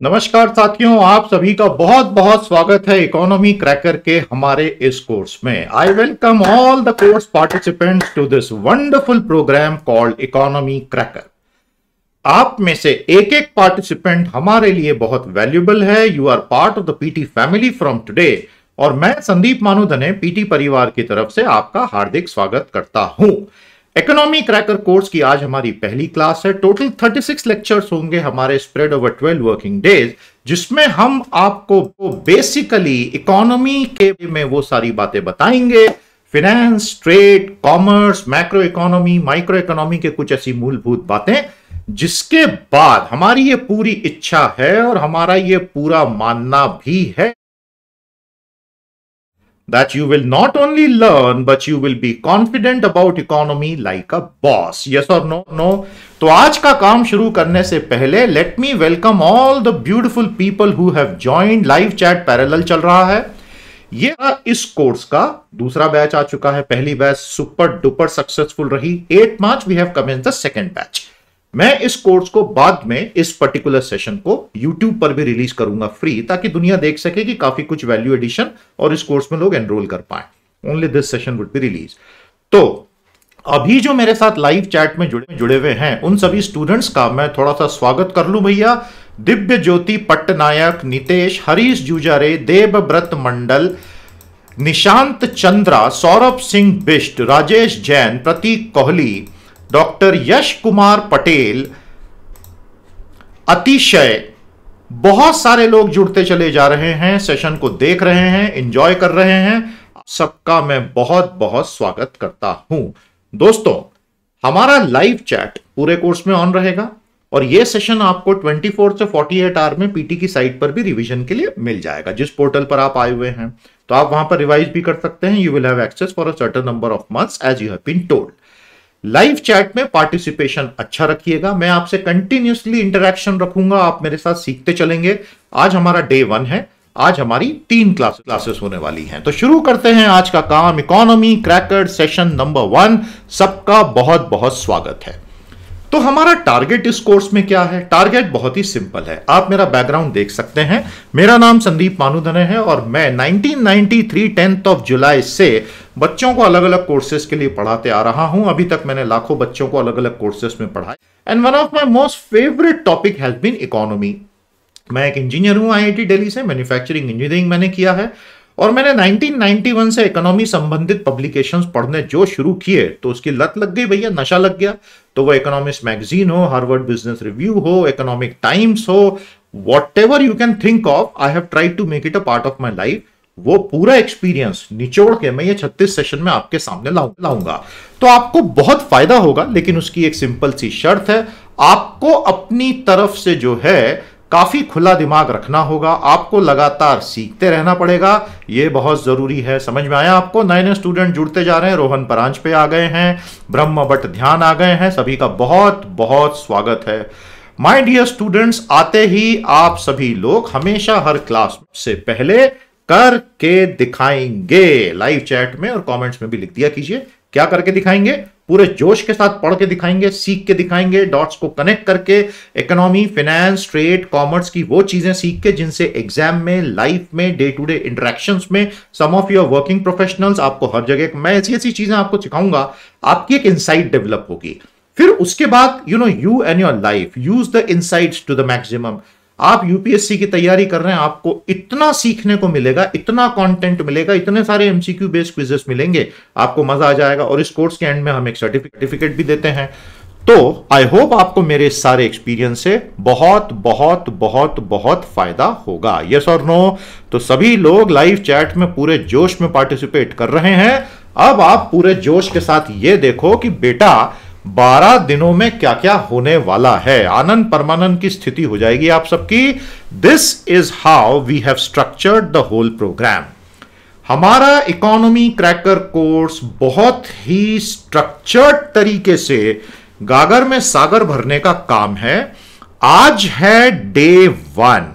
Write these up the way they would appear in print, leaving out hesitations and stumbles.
नमस्कार साथियों, आप सभी का बहुत बहुत स्वागत है इकोनॉमी क्रैकर के हमारे इस कोर्स में। I welcome all the course participants to this wonderful program called economy cracker. आप में से एक एक पार्टिसिपेंट हमारे लिए बहुत वैल्यूबल है। You are part of the PT family from today और मैं संदीप मानूदने पीटी परिवार की तरफ से आपका हार्दिक स्वागत करता हूं। इकोनॉमी क्रैकर कोर्स की आज हमारी पहली क्लास है। टोटल 36 लेक्चर्स होंगे हमारे स्प्रेड ओवर 12 वर्किंग डेज, जिसमें हम आपको बेसिकली इकोनॉमी के में वो सारी बातें बताएंगे। Finance, trade, commerce, macro economy, micro economy के कुछ ऐसी मूलभूत बातें जिसके बाद हमारी ये पूरी इच्छा है और हमारा ये पूरा मानना भी है that you will not only learn but you will be confident about economy like a boss. Yes or no? No. तो आज का काम शुरू करने से पहले let me welcome all the beautiful people who have joined live chat parallel चल रहा है। ये इस कोर्स का दूसरा बैच आ चुका है। पहली बैच सुपर डुपर सक्सेसफुल रही। 8 March we have commenced the second batch. मैं इस कोर्स को बाद में इस पर्टिकुलर सेशन को YouTube पर भी रिलीज करूंगा फ्री, ताकि दुनिया देख सके कि काफी कुछ वैल्यू एडिशन और इस कोर्स में लोग एनरोल कर पाए। Only this session would be release. तो अभी जो मेरे साथ लाइव चैट में जुड़े हुए हैं उन सभी स्टूडेंट्स का मैं थोड़ा सा स्वागत कर लूं भैया। दिव्य ज्योति पट्टनायक, नितेश, हरीश जूजारे, देवव्रत मंडल, निशांत चंद्रा, सौरभ सिंह बिष्ट, राजेश जैन, प्रतीक कोहली, डॉक्टर यश कुमार पटेल, अतिशय, बहुत सारे लोग जुड़ते चले जा रहे हैं, सेशन को देख रहे हैं, एंजॉय कर रहे हैं। सबका मैं बहुत बहुत स्वागत करता हूं। दोस्तों, हमारा लाइव चैट पूरे कोर्स में ऑन रहेगा और यह सेशन आपको 24 से 48 आवर में पीटी की साइट पर भी रिवीजन के लिए मिल जाएगा। जिस पोर्टल पर आप आए हुए हैं तो आप वहां पर रिवाइज भी कर सकते हैं। You will have access for a certain number of months as you have been told. Live chat में पार्टिसिपेशन अच्छा रखिएगा। मैं आपसे कंटिन्यूसली इंटरेक्शन रखूंगा, आप मेरे साथ सीखते चलेंगे। आज हमारा डे 1 है। आज हमारी 3 क्लासेस होने वाली हैं। तो शुरू करते हैं आज का काम। Economy cracker session number 1। सबका बहुत बहुत स्वागत है। तो हमारा टारगेट इस कोर्स में क्या है? टारगेट बहुत ही सिंपल है। आप मेरा बैकग्राउंड देख सकते हैं। मेरा नाम संदीप मानूदने है और मैं 1993 10th of जुलाई से बच्चों को अलग अलग कोर्सेज के लिए पढ़ाते आ रहा हूं। अभी तक मैंने लाखों बच्चों को अलग अलग कोर्सेज में पढ़ाया and one of my most favourite topic has been economy. मैं एक इंजीनियर हूं आईआईटी दिल्ली से। मैन्युफैक्चरिंग इंजीनियरिंग मैंने किया है और मैंने 1991 से इकोनॉमी संबंधित पब्लिकेशंस पढ़ने जो शुरू किए तो उसकी लत लग गई भैया, नशा लग गया। तो वो इकोनॉमिस्ट मैगजीन हो, हार्वर्ड बिजनेस रिव्यू हो, इकोनॉमिक टाइम्स हो, whatever you can think of, I have tried to make it a part of my life. वो पूरा एक्सपीरियंस निचोड़ के मैं ये 36 सेशन में आपके सामने लाऊंगा। तो आपको बहुत फायदा होगा, लेकिन उसकी एक सिंपल सी शर्त है। आपको अपनी तरफ से जो है काफी खुला दिमाग रखना होगा। आपको लगातार सीखते रहना पड़ेगा। यह बहुत जरूरी है। समझ में आया आपको? नए नए स्टूडेंट जुड़ते जा रहे हैं। रोहन परांज पे आ गए हैं, ब्रह्म भट्ट ध्यान आ गए हैं। सभी का बहुत बहुत स्वागत है। माय डियर स्टूडेंट्स, आते ही आप सभी लोग हमेशा हर क्लास से पहले करके दिखाएंगे। लाइव चैट में और कमेंट्स में भी लिख दिया कीजिए क्या करके दिखाएंगे। पूरे जोश के साथ पढ़ के दिखाएंगे, सीख के दिखाएंगे, डॉट्स को कनेक्ट करके इकोनॉमी, फाइनेंस, ट्रेड, कॉमर्स की वो चीजें सीख के जिनसे एग्जाम में, लाइफ में, डे टू डे इंटरेक्शंस में, सम ऑफ योर वर्किंग प्रोफेशनल्स, आपको हर जगह मैं ऐसी ऐसी चीजें आपको सिखाऊंगा। आपकी एक इनसाइट डेवलप होगी। फिर उसके बाद you and your life use the insights to the maximum. आप यूपीएससी की तैयारी कर रहे हैं, आपको इतना सीखने को मिलेगा, इतना कंटेंट मिलेगा, इतने सारे एमसीक्यू बेस्ड क्विजेस मिलेंगे, आपको मजा आ जाएगा। और इस कोर्स के एंड में हम एक सर्टिफिकेट भी देते हैं। तो आई होप आपको मेरे सारे एक्सपीरियंस से बहुत बहुत बहुत बहुत फायदा होगा। यस और नो? तो सभी लोग लाइव चैट में पूरे जोश में पार्टिसिपेट कर रहे हैं। अब आप पूरे जोश के साथ ये देखो कि बेटा 12 दिनों में क्या क्या होने वाला है। आनंद परमानंद की स्थिति हो जाएगी आप सबकी। This is how we have structured the whole program. हमारा इकोनॉमी क्रैकर कोर्स बहुत ही स्ट्रक्चर्ड तरीके से गागर में सागर भरने का काम है। आज है day 1।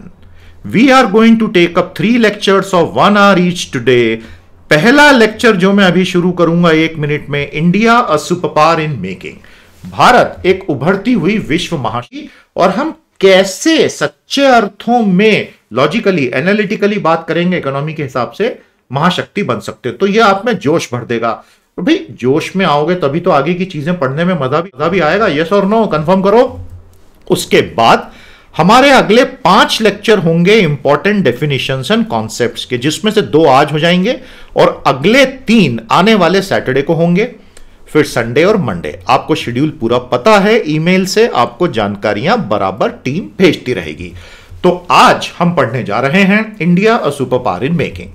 We are going to take up 3 lectures of 1 hour each today. पहला लेक्चर जो मैं अभी शुरू करूंगा 1 मिनट में, India a super power in making. Bharat एक उभरती हुई विश्व महाशक्ति और हम कैसे सच्चे अर्थों में लॉजिकली एनालिटिकली बात करेंगे इकोनॉमी के हिसाब से महाशक्ति बन सकते हो। तो ये आप में जोश भर देगा। तो भाई जोश में आओगे तभी तो आगे की चीजें पढ़ने में मजा भी आएगा। यस और नो कंफर्म करो। उसके बाद हमारे अगले 5 लेक्चर होंगे इंपॉर्टेंट डेफिनेशंस एंड कॉन्सेप्ट्स के, जिसमें से 2 आज हो जाएंगे और अगले 3 आने वाले सैटरडे को होंगे, फिर संडे और मंडे। आपको शेड्यूल पूरा पता है, ईमेल से आपको जानकारियां बराबर टीम भेजती रहेगी। तो आज हम पढ़ने जा रहे हैं India a super power in making.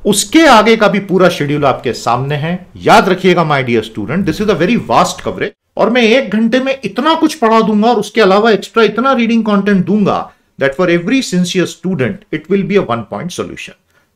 उसके आगे का भी पूरा शेड्यूल आपके सामने है। याद रखिएगा my dear student, this is a very vast coverage और मैं 1 घंटे में इतना कुछ पढ़ा दूंगा और उसके अलावा एक्स्ट्रा इतना रीडिंग कंटेंट दूंगा that for every sincere student it will be a 1 point solution.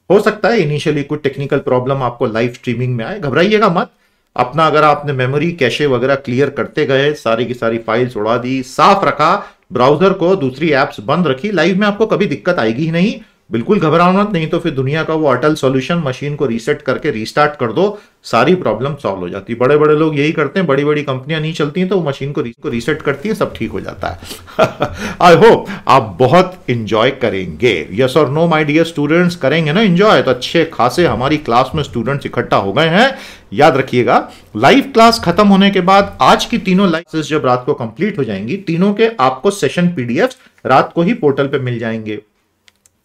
हो सकता है इनिशियली कुछ टेक्निकल प्रॉब्लम आपको लाइव स्ट्रीमिंग में आए, घबराइएगा मत। अपना अगर आपने मेमोरी कैशे वगैरह क्लियर करते गए, सारी की सारी फाइल्स उड़ा दी, साफ रखा, ब्राउजर को दूसरी एप्स बंद रखी, लाइव में आपको कभी दिक्कत आएगी ही नहीं। बिल्कुल घबराना मत, नहीं तो फिर दुनिया का वो अटल सॉल्यूशन, मशीन को रीसेट करके रीस्टार्ट कर दो, सारी प्रॉब्लम सॉल्व हो जाती है। बड़े बड़े लोग यही करते हैं, बड़ी बड़ी कंपनियां नहीं चलती हैं तो वो मशीन को रीसेट करती है, सब ठीक हो जाता है। आई होप आप बहुत इंजॉय करेंगे। यस और नो माय डियर स्टूडेंट्स, करेंगे ना इंजॉय? तो अच्छे खासे हमारी क्लास में स्टूडेंट्स इकट्ठा हो गए हैं। याद रखिएगा, लाइव क्लास खत्म होने के बाद आज की तीनों लाइव क्लासेस जब रात को कंप्लीट हो जाएंगी, तीनों के आपको सेशन पीडीएफ रात को ही पोर्टल पे मिल जाएंगे।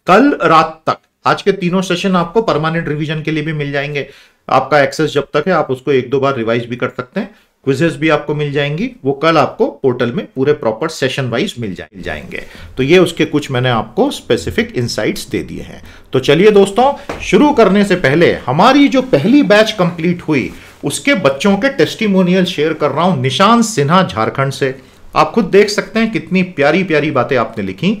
कल रात तक आज के तीनों सेशन आपको परमानेंट रिवीजन के लिए भी मिल जाएंगे। आपका एक्सेस जब तक है आप उसको 1-2 बार रिवाइज भी कर सकते हैं। क्विजेस भी आपको मिल जाएंगी, वो कल आपको पोर्टल में पूरे प्रॉपर सेशन वाइज मिल जाएंगे। तो ये उसके कुछ मैंने आपको स्पेसिफिक इनसाइट्स दे दिए हैं। तो चलिए दोस्तों, शुरू करने से पहले हमारी जो पहली बैच कंप्लीट हुई उसके बच्चों के टेस्टिमोनियल शेयर कर रहा हूं निशांत सिन्हा झारखंड से। आप खुद देख सकते हैं कितनी प्यारी प्यारी बातें आपने लिखी।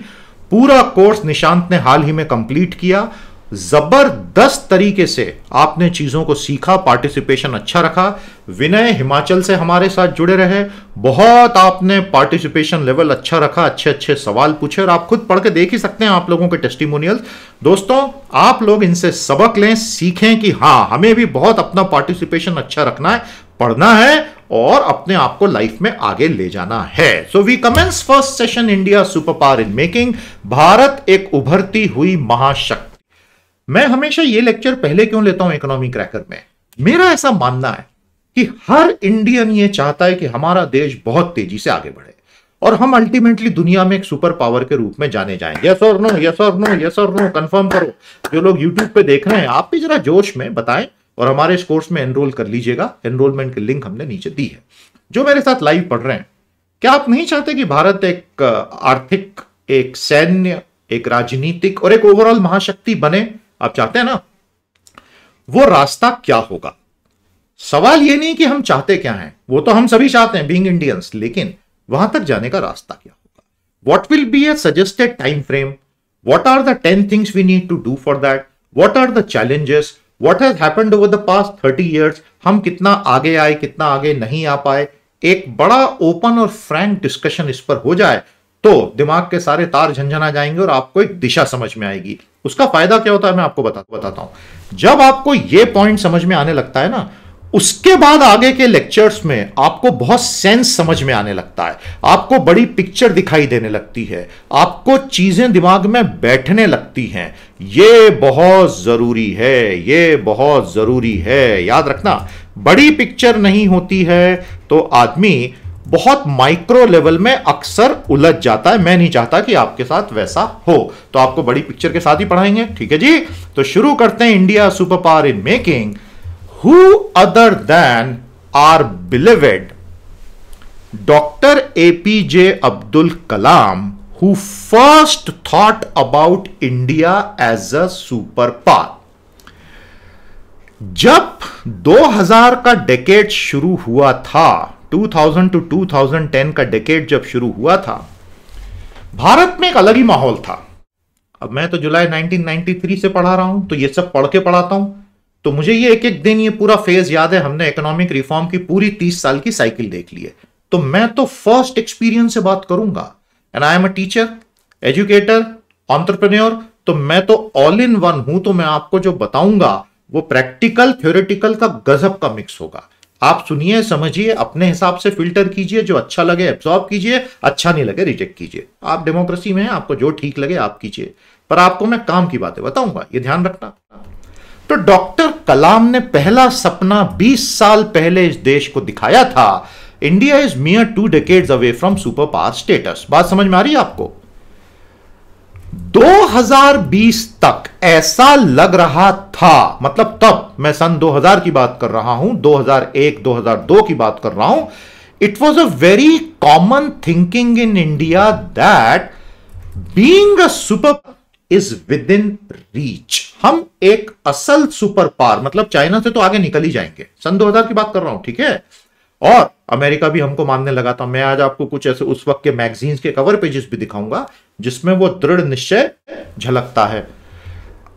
पूरा कोर्स निशांत ने हाल ही में कंप्लीट किया। जबरदस्त तरीके से आपने चीजों को सीखा, पार्टिसिपेशन अच्छा रखा। विनय हिमाचल से हमारे साथ जुड़े रहे, बहुत आपने पार्टिसिपेशन लेवल अच्छा रखा, अच्छे अच्छे सवाल पूछे और आप खुद पढ़ के देख ही सकते हैं आप लोगों के टेस्टिमोनियल्स। दोस्तों, आप लोग इनसे सबक लें, सीखें कि हाँ हमें भी बहुत अपना पार्टिसिपेशन अच्छा रखना है, पढ़ना है और अपने आप को लाइफ में आगे ले जाना है। So we commence first session India super power in making, Bharat एक उभरती हुई महाशक्ति। मैं हमेशा ये लेक्चर पहले क्यों लेता हूं इकोनॉमी क्रैकर में? मेरा ऐसा मानना है कि हर इंडियन ये चाहता है कि हमारा देश बहुत तेजी से आगे बढ़े और हम अल्टीमेटली दुनिया में एक सुपर पावर के रूप में जाने जाएं। यस और नो, यस और नो, यस और नो कंफर्म करो। जो लोग यूट्यूब पे देख रहे हैं आप भी जरा जोश में बताएं और हमारे इस कोर्स में एनरोल कर लीजिएगा। एनरोलमेंट की लिंक हमने नीचे दी है। जो मेरे साथ लाइव पढ़ रहे हैं, क्या आप नहीं चाहते कि भारत एक आर्थिक, एक सैन्य, एक राजनीतिक और एक ओवरऑल महाशक्ति बने? आप चाहते हैं ना? वो रास्ता क्या होगा? सवाल ये नहीं कि हम चाहते क्या हैं, वो तो हम सभी चाहते हैं बीइंग इंडियंस, लेकिन वहां तक जाने का रास्ता क्या होगा? What will be a suggested time frame? What are the 10 things we need to do for that? What are the challenges? What has happened over the past 30 years? हम कितना आगे आए, कितना आगे नहीं आ पाए? एक बड़ा ओपन और फ्रैंक डिस्कशन इस पर हो जाए तो दिमाग के सारे तार झंझना जाएंगे और आपको एक दिशा समझ में आएगी। उसका फायदा क्या होता है मैं आपको बताता हूं। जब आपको यह पॉइंट समझ में आने लगता है ना, उसके बाद आगे के लेक्चर्स में आपको बहुत सेंस समझ में आने लगता है, आपको बड़ी पिक्चर दिखाई देने लगती है, आपको चीजें दिमाग में बैठने लगती हैं। ये बहुत जरूरी है, ये बहुत जरूरी है। याद रखना, बड़ी पिक्चर नहीं होती है तो आदमी बहुत माइक्रो लेवल में अक्सर उलझ जाता है। मैं नहीं चाहता कि आपके साथ वैसा हो, तो आपको बड़ी पिक्चर के साथ ही पढ़ाएंगे। ठीक है जी, तो शुरू करते हैं India super power in making. Who other than our beloved Dr. APJ Abdul Kalam, who first thought about India as a superpower? जब 2000 का डेकेड शुरू हुआ था, 2000 to 2010 का डेकेड जब शुरू हुआ था, भारत में एक अलग ही माहौल था। अब मैं तो जुलाई 1993 से पढ़ा रहा हूं, तो ये सब पढ़ के पढ़ाता हूं, तो मुझे ये एक एक दिन, ये पूरा फेज याद है। हमने इकोनॉमिक रिफॉर्म की पूरी 30 साल की साइकिल देख ली है, तो मैं तो फर्स्ट एक्सपीरियंस से बात करूंगा। And I am a teacher, educator, entrepreneur, तो मैं तो ऑल इन वन हूं। तो मैं आपको जो बताऊंगा वो प्रैक्टिकल थ्योरेटिकल का गजब का मिक्स होगा। आप सुनिए, समझिए, अपने हिसाब से फिल्टर कीजिए, जो अच्छा लगे एब्सॉर्ब कीजिए, अच्छा नहीं लगे रिजेक्ट कीजिए। आप डेमोक्रेसी में हैं, आपको जो ठीक लगे आप कीजिए, पर आपको मैं काम की बातें बताऊंगा, ये ध्यान रखना। तो डॉक्टर कलाम ने पहला सपना 20 साल पहले इस देश को दिखाया था। India is मियर 2 decades away from super power status. बात समझ में आ रही है आपको? 2020 तक ऐसा लग रहा था, मतलब तब मैं सन 2000 की बात कर रहा हूं, 2001 2002 की बात कर रहा हूं। It was a very common thinking in India that being a super is with in reach. हम एक असल सुपर पावर, मतलब चाइना से तो आगे निकल ही जाएंगे, सन 2000 की बात कर रहा हूं, ठीक है। और अमेरिका भी हमको मानने लगा था। मैं आज आपको कुछ ऐसे उस वक्त के मैगजीन्स के कवर पेजेस भी दिखाऊंगा जिसमें वो दृढ़ निश्चय झलकता है।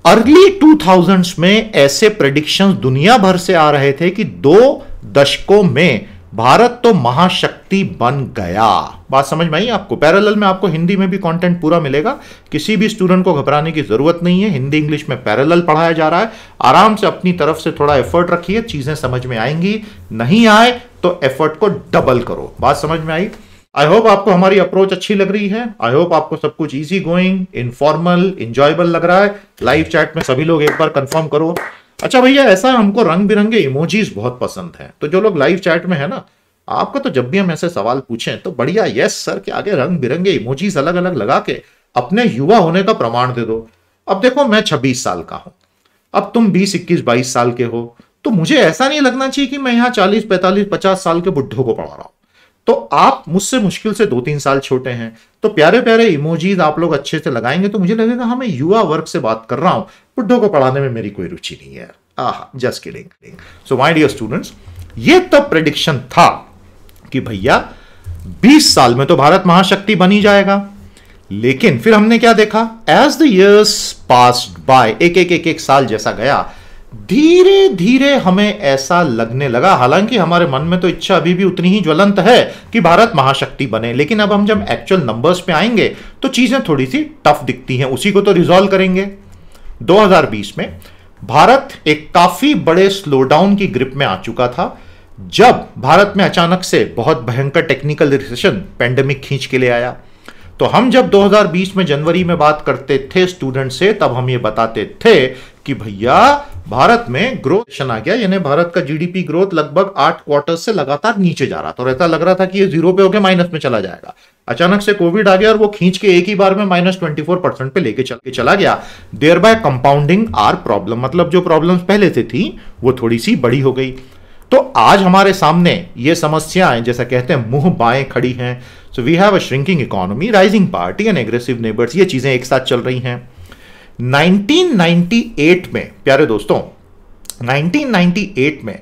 अर्ली 2000s में ऐसे प्रेडिक्शंस दुनिया भर से आ रहे थे कि 2 दशकों में भारत तो महाशक्ति बन गया। बात समझ में आई आपको? पैरेलल में आपको हिंदी में भी कंटेंट पूरा मिलेगा, किसी भी स्टूडेंट को घबराने की जरूरत नहीं है। हिंदी इंग्लिश में पैरेलल पढ़ाया जा रहा है। आराम से अपनी तरफ से थोड़ा एफर्ट रखिए, चीजें समझ में आएंगी। नहीं आए तो एफर्ट को डबल करो। बात समझ में आई? आई होप आपको हमारी अप्रोच अच्छी लग रही है। आई होप आपको सब कुछ इजी गोइंग, इनफॉर्मल, इंजॉयबल लग रहा है। लाइव चैट में सभी लोग एक बार कंफर्म करो। अच्छा भैया, ऐसा हमको रंग बिरंगे इमोजीज बहुत पसंद है, तो जो लोग लाइव चैट में है ना, आपको तो जब भी हम ऐसे सवाल पूछें तो बढ़िया यस सर के आगे रंग बिरंगे इमोजीज अलग अलग लगा के अपने युवा होने का प्रमाण दे दो। अब देखो, मैं 26 साल का हूं, अब तुम 20, 21, 22 साल के हो, तो मुझे ऐसा नहीं लगना चाहिए कि मैं यहां 40, 45, 50 साल के बुड्ढों को पढ़ा रहा हूं। तो आप मुझसे मुश्किल से 2-3 साल छोटे हैं, तो प्यारे प्यारे इमोजीज आप लोग अच्छे से लगाएंगे तो मुझे लगेगा हाँ, मैं युवा वर्ग से बात कर रहा हूं, बुड्ढों को पढ़ाने में मेरी कोई रुचि नहीं है। Just kidding. So my dear students, ये तब प्रेडिक्शन था कि भैया 20 साल में तो भारत महाशक्ति बन ही जाएगा। लेकिन फिर हमने क्या देखा? As the years passed by, एक साल जैसा गया, धीरे धीरे हमें ऐसा लगने लगा, हालांकि हमारे मन में तो इच्छा अभी भी उतनी ही ज्वलंत है कि भारत महाशक्ति बने, लेकिन अब हम जब एक्चुअल नंबर्स पे आएंगे तो चीजें थोड़ी सी टफ दिखती हैं। उसी को तो रिजॉल्व करेंगे। 2020 में भारत एक काफी बड़े स्लोडाउन की ग्रिप में आ चुका था, जब भारत में अचानक से बहुत भयंकर टेक्निकल रिसेशन, पेंडेमिक खींच के ले आया। तो हम जब 2020 में जनवरी में बात करते थे स्टूडेंट से, तब हम ये बताते थे कि भैया भारत में ग्रोथ आ गया, यानी भारत का जीडीपी ग्रोथ लगभग 8 क्वार्टर्स से लगातार नीचे जा रहा था और ऐसा लग रहा था कि ये 0 पे होकर माइनस में चला जाएगा। अचानक से कोविड आ गया और वो खींच के एक ही बार में -24% पे लेके चला गया, thereby compounding our problem. मतलब जो प्रॉब्लम्स पहले से थी वो थोड़ी सी बड़ी हो गई। तो आज हमारे सामने ये समस्याएं, जैसा कहते हैं, मुंह बाएं खड़ी हैं। So we have a shrinking economy, rising party and aggressive neighbours, ये चीजें एक साथ चल रही हैं। 1998 में, प्यारे दोस्तों, 1998 में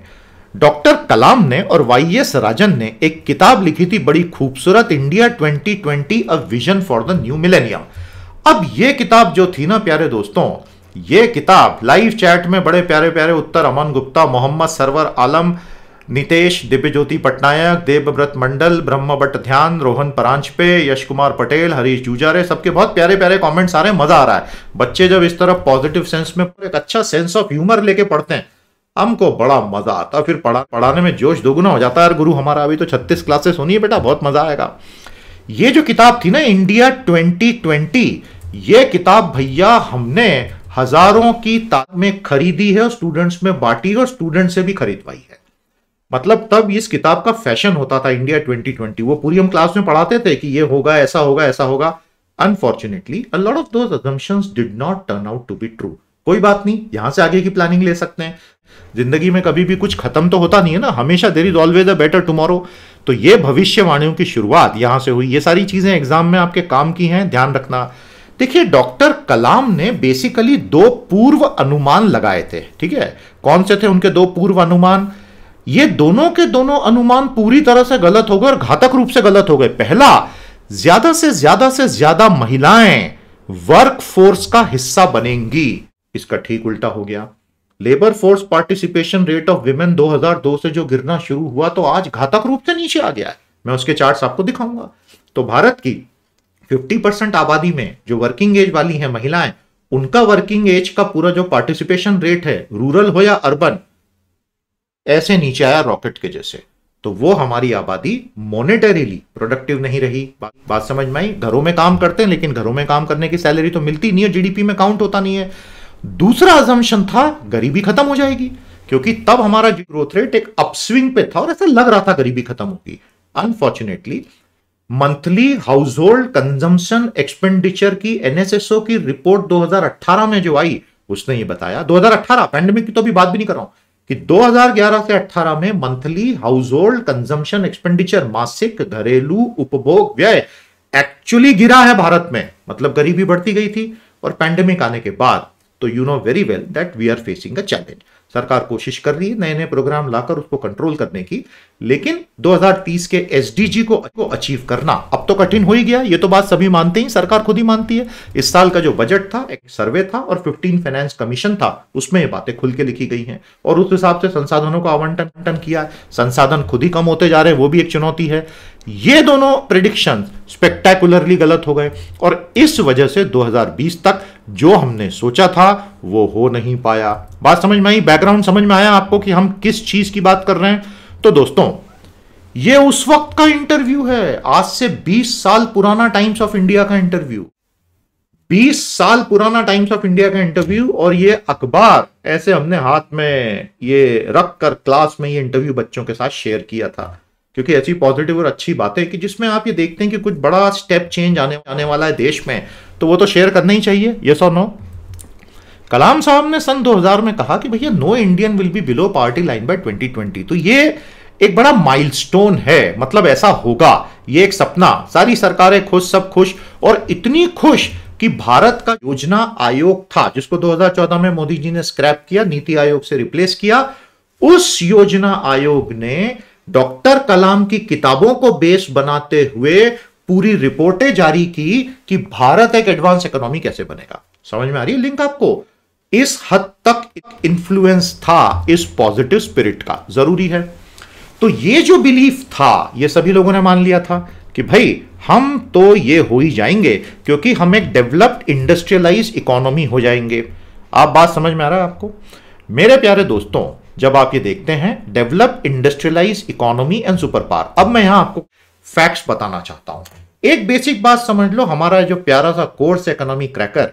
डॉक्टर कलाम ने और वाईएस राजन ने एक किताब लिखी थी बड़ी खूबसूरत, India 2020 a vision for the new millennium. अब ये किताब जो थी ना प्यारे दोस्तों, ये किताब लाइव चैट में बड़े प्यारे प्यारे उत्तर अमन गुप्ता, मोहम्मद सरवर आलम, नितेश, दिव्यज्योति पटनायक, देवव्रत मंडल, ब्रह्मभट्ट ध्यान, रोहन परांजपे, यश कुमार पटेल, हरीश जूजारे, सबके बहुत प्यारे प्यारे कमेंट्स आ रहे हैं। मजा आ रहा है। बच्चे जब इस तरह पॉजिटिव सेंस में एक अच्छा सेंस ऑफ ह्यूमर लेके पढ़ते हैं, हमको बड़ा मजा आता है। फिर पढ़ाने में जोश दोगुना हो जाता है। गुरु हमारा अभी तो 36 क्लासेस होनी है बेटा, बहुत मजा आएगा। ये जो किताब थी ना, इंडिया 2020, ये किताब भैया हमने हजारों की तादाद में खरीदी है और स्टूडेंट्स में बांटी और स्टूडेंट से भी खरीदवाई है। मतलब तब इस किताब का फैशन होता था इंडिया 2020, वो पूरी हम क्लास में पढ़ाते थे कि ये होगा, ऐसा होगा, ऐसा होगा। Unfortunately a lot of those assumptions did not turn out to be true. कोई बात नहीं, यहां से आगे की प्लानिंग ले सकते हैं। जिंदगी में कभी भी कुछ खत्म तो होता नहीं है ना, हमेशा there is always a better tomorrow. तो ये भविष्यवाणियों की शुरुआत यहां से हुई। ये सारी चीजें एग्जाम में आपके काम की हैं, ध्यान रखना। देखिए, डॉक्टर कलाम ने बेसिकली 2 पूर्व अनुमान लगाए थे, ठीक है। कौन से थे उनके 2 पूर्व अनुमान? ये दोनों के दोनों अनुमान पूरी तरह से गलत हो गए और घातक रूप से गलत हो गए। पहला, ज्यादा से ज्यादा महिलाएं वर्क फोर्स का हिस्सा बनेंगी, इसका ठीक उल्टा हो गया। Labour force participation rate of women 2002 से जो गिरना शुरू हुआ तो आज घातक रूप से नीचे आ गया है। मैं उसके चार्ट्स आपको दिखाऊंगा। तो भारत की 50% आबादी में जो वर्किंग एज वाली है महिलाएं, उनका वर्किंग एज का पूरा जो पार्टिसिपेशन रेट है, रूरल हो या अर्बन, ऐसे नीचे आया रॉकेट के जैसे। तो वो हमारी आबादी मॉनेटरीली प्रोडक्टिव नहीं रही। बात समझ में आई? घरों में काम करते हैं, लेकिन घरों में काम करने की सैलरी तो मिलती नहीं है, जीडीपी में काउंट होता नहीं है। दूसरा अजम्पशन था गरीबी खत्म हो जाएगी, क्योंकि तब हमारा ग्रोथ रेट एक अपस्विंग पे था और ऐसा लग रहा था गरीबी खत्म होगी। Unfortunately monthly house hold consumption expenditure की एनएसएसओ की रिपोर्ट 2018 में जो आई, उसने ये बताया, 2018 पैंडेमिक की तो अभी बात भी नहीं कर रहा हूं, कि 2011 से 18 में monthly house hold consumption expenditure, मासिक घरेलू उपभोग व्यय एक्चुअली गिरा है भारत में। मतलब गरीबी बढ़ती गई थी, और पैंडेमिक आने के बाद तो you know very well that we are facing a challenge. सरकार कोशिश कर रही है नए नए प्रोग्राम लाकर उसको कंट्रोल करने की, लेकिन 2030 के एसडीजी को अचीव करना अब तो कठिन हो ही गया। ये तो बात सभी मानते हैं, सरकार खुद ही मानती है। इस साल का जो बजट था, एक सर्वे था और 15 फाइनेंस कमीशन था, उसमें ये बातें खुल के लिखी गई हैं, और उस हिसाब से संसाधनों का आवंटन किया है। संसाधन खुद ही कम होते जा रहे हैं, वो भी एक चुनौती है। ये दोनों प्रेडिक्शन स्पेक्टेकुलरली गलत हो गए, और इस वजह से 2020 तक जो हमने सोचा था वो हो नहीं पाया। बात समझ में आई? बैकग्राउंड समझ में आया आपको कि हम किस चीज की बात कर रहे हैं? तो दोस्तों, ये उस वक्त का इंटरव्यू है, आज से 20 साल पुराना टाइम्स ऑफ इंडिया का इंटरव्यू, 20 साल पुराना टाइम्स ऑफ इंडिया का इंटरव्यू। और ये अखबार ऐसे हमने हाथ में ये रख कर क्लास में ये इंटरव्यू बच्चों के साथ शेयर किया था, क्योंकि ऐसी पॉजिटिव और अच्छी बातें कि जिसमें आप ये देखते हैं कि कुछ बड़ा स्टेप चेंज आने वाला है देश में, तो वो तो शेयर करना ही चाहिए। यस और नो? कलाम साहब ने सन 2000 में कहा कि भैया no Indian will be below poverty line by 2020। तो ये एक बड़ा माइलस्टोन है, मतलब ऐसा होगा, ये एक सपना। सारी सरकारें खुश, सब खुश, और इतनी खुश कि भारत का योजना आयोग था, जिसको 2014 में मोदी जी ने स्क्रैप किया, नीति आयोग से रिप्लेस किया। उस योजना आयोग ने डॉक्टर कलाम की किताबों को बेस बनाते हुए पूरी रिपोर्टें जारी की कि भारत एक एडवांस इकोनॉमी कैसे बनेगा। समझ में आ रही है लिंक आपको? इस हद तक इन्फ्लुएंस था इस पॉजिटिव स्पिरिट का। जरूरी है। तो ये जो बिलीफ था, ये सभी लोगों ने मान लिया था कि भाई हम तो ये हो ही जाएंगे, क्योंकि हम एक डेवलप्ड इंडस्ट्रियलाइज इकोनॉमी हो जाएंगे। आप बात समझ में आ रहा है आपको? मेरे प्यारे दोस्तों, जब आप ये देखते हैं developed industrialise economy and super power, अब मैं यहां आपको फैक्ट्स बताना चाहता हूं। एक बेसिक बात समझ लो, हमारा जो प्यारा सा कोर्स इकोनॉमी क्रैकर,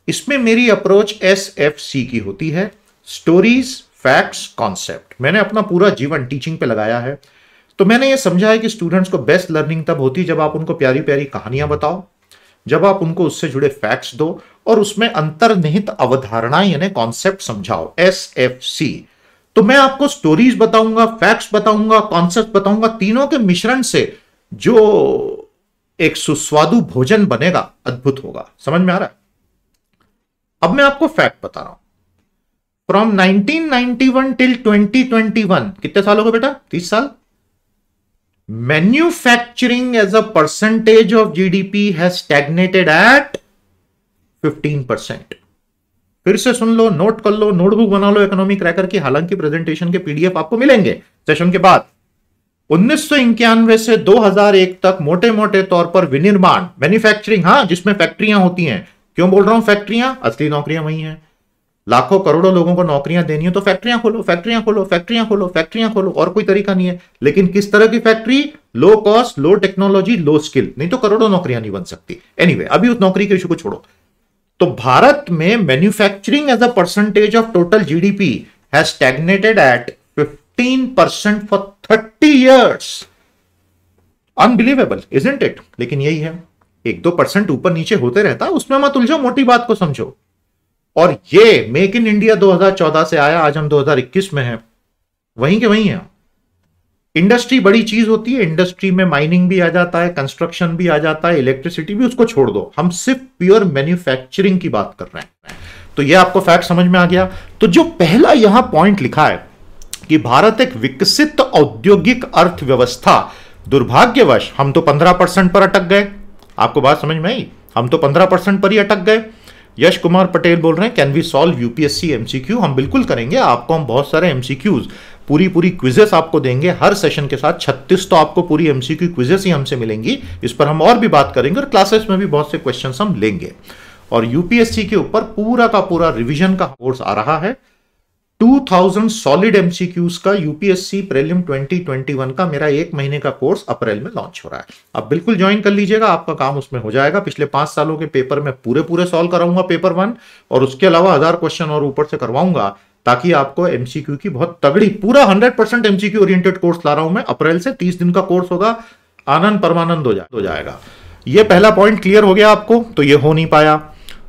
इसमें मेरी अप्रोच SFC की होती है, स्टोरीज, फैक्ट्स, कॉन्सेप्ट। मैंने अपना पूरा जीवन टीचिंग पे लगाया है। तो मैंने ये समझा है कि स्टूडेंट्स को बेस्ट लर्निंग तब होती है जब आप उनको प्यारी प्यारी कहानियां बताओ, जब आप उनको उससे जुड़े फैक्ट्स दो और उसमें अंतर्निहित अवधारणाएं यानी कॉन्सेप्ट समझाओ। SFC। तो मैं आपको स्टोरीज बताऊंगा, फैक्ट्स बताऊंगा, कॉन्सेप्ट बताऊंगा, तीनों के मिश्रण से जो एक सुस्वादु भोजन बनेगा, अद्भुत होगा। समझ में आ रहा है? अब मैं आपको फैक्ट बता रहा हूं। फ्रॉम 1991 टिल 2021, कितने साल हो गए बेटा? 30 साल। Manufacturing as a percentage of GDP has stagnated at 15%। फिर से सुन लो, नोट कर लो, नोटबुक बना लो इकोनॉमी क्रैकर की। हालांकि प्रेजेंटेशन के PDF आपको मिलेंगे सेशन के बाद। 1991 से 2001 तक मोटे मोटे तौर पर विनिर्माण, मैन्युफैक्चरिंग, हां, जिसमें फैक्ट्रियां होती हैं। क्यों बोल रहा हूं फैक्ट्रियां? असली नौकरियां वही हैं। लाखों करोड़ों लोगों को नौकरियां देनी है तो फैक्ट्रियां खोलो, फैक्ट्रियां खोलो, फैक्ट्रियां खोलो, फैक्ट्रियां खोलो, और कोई तरीका नहीं है। लेकिन किस तरह की फैक्ट्री? लो कॉस्ट, लो टेक्नोलॉजी, लो स्किल, नहीं तो करोड़ों नौकरियां नहीं बन सकती। एनीवे, अभी उस नौकरी के इशू को छोड़ो। तो भारत में manufacturing as a percentage of total GDP has stagnated at 15% for 30 years। Unbelievable, isn't it? लेकिन यही है, 1-2% ऊपर नीचे होते रहता है, उसमें मत उलझो, मोटी बात को समझो। और ये मेक इन इंडिया 2014 से आया, आज हम 2021 में हैं, वहीं के वहीं है। इंडस्ट्री बड़ी चीज होती है, इंडस्ट्री में माइनिंग भी आ जाता है, कंस्ट्रक्शन भी आ जाता है, इलेक्ट्रिसिटी भी, उसको छोड़ दो, हम सिर्फ प्योर मैन्युफैक्चरिंग की बात कर रहे हैं। तो ये आपको फैक्ट समझ में आ गया। तो जो पहला यहां पॉइंट लिखा है कि भारत एक विकसित औद्योगिक अर्थव्यवस्था, दुर्भाग्यवश हम तो 15% पर अटक गए। आपको बात समझ में आई? हम तो 15% पर ही अटक गए। यश कुमार पटेल बोल रहे हैं, can we solve UPSC MCQ? हम बिल्कुल करेंगे। आपको हम बहुत सारे एमसीक्यूज, पूरी क्विजेस आपको देंगे हर सेशन के साथ। 36 तो आपको पूरी एमसीक्यू क्विजेस ही हमसे मिलेंगी। इस पर हम और भी बात करेंगे और क्लासेस में भी बहुत से क्वेश्चंस हम लेंगे। और यूपीएससी के ऊपर पूरा का पूरा रिवीजन का कोर्स आ रहा है। 2000 सॉलिड एमसीक्यूज का यूपीएससी प्रीलिम 2021 का मेरा 1 महीने का कोर्स अप्रैल में लॉन्च हो रहा है। आप बिल्कुल ज्वाइन कर लीजिएगा, आपका काम उसमें हो जाएगा। पिछले 5 सालों के पेपर में पूरे सॉल्व कराऊंगा पेपर 1, और उसके अलावा 1000 क्वेश्चन और ऊपर से करवाऊंगा, ताकि आपको एमसीक्यू की बहुत तगड़ी, पूरा 100% एमसीक्यू ओरिएंटेड कोर्स ला रहा हूं मैं। अप्रैल से 30 दिन का कोर्स होगा, आनंद परमानंद हो जाएगा। ये पहला पॉइंट क्लियर हो गया आपको, तो ये हो नहीं पाया।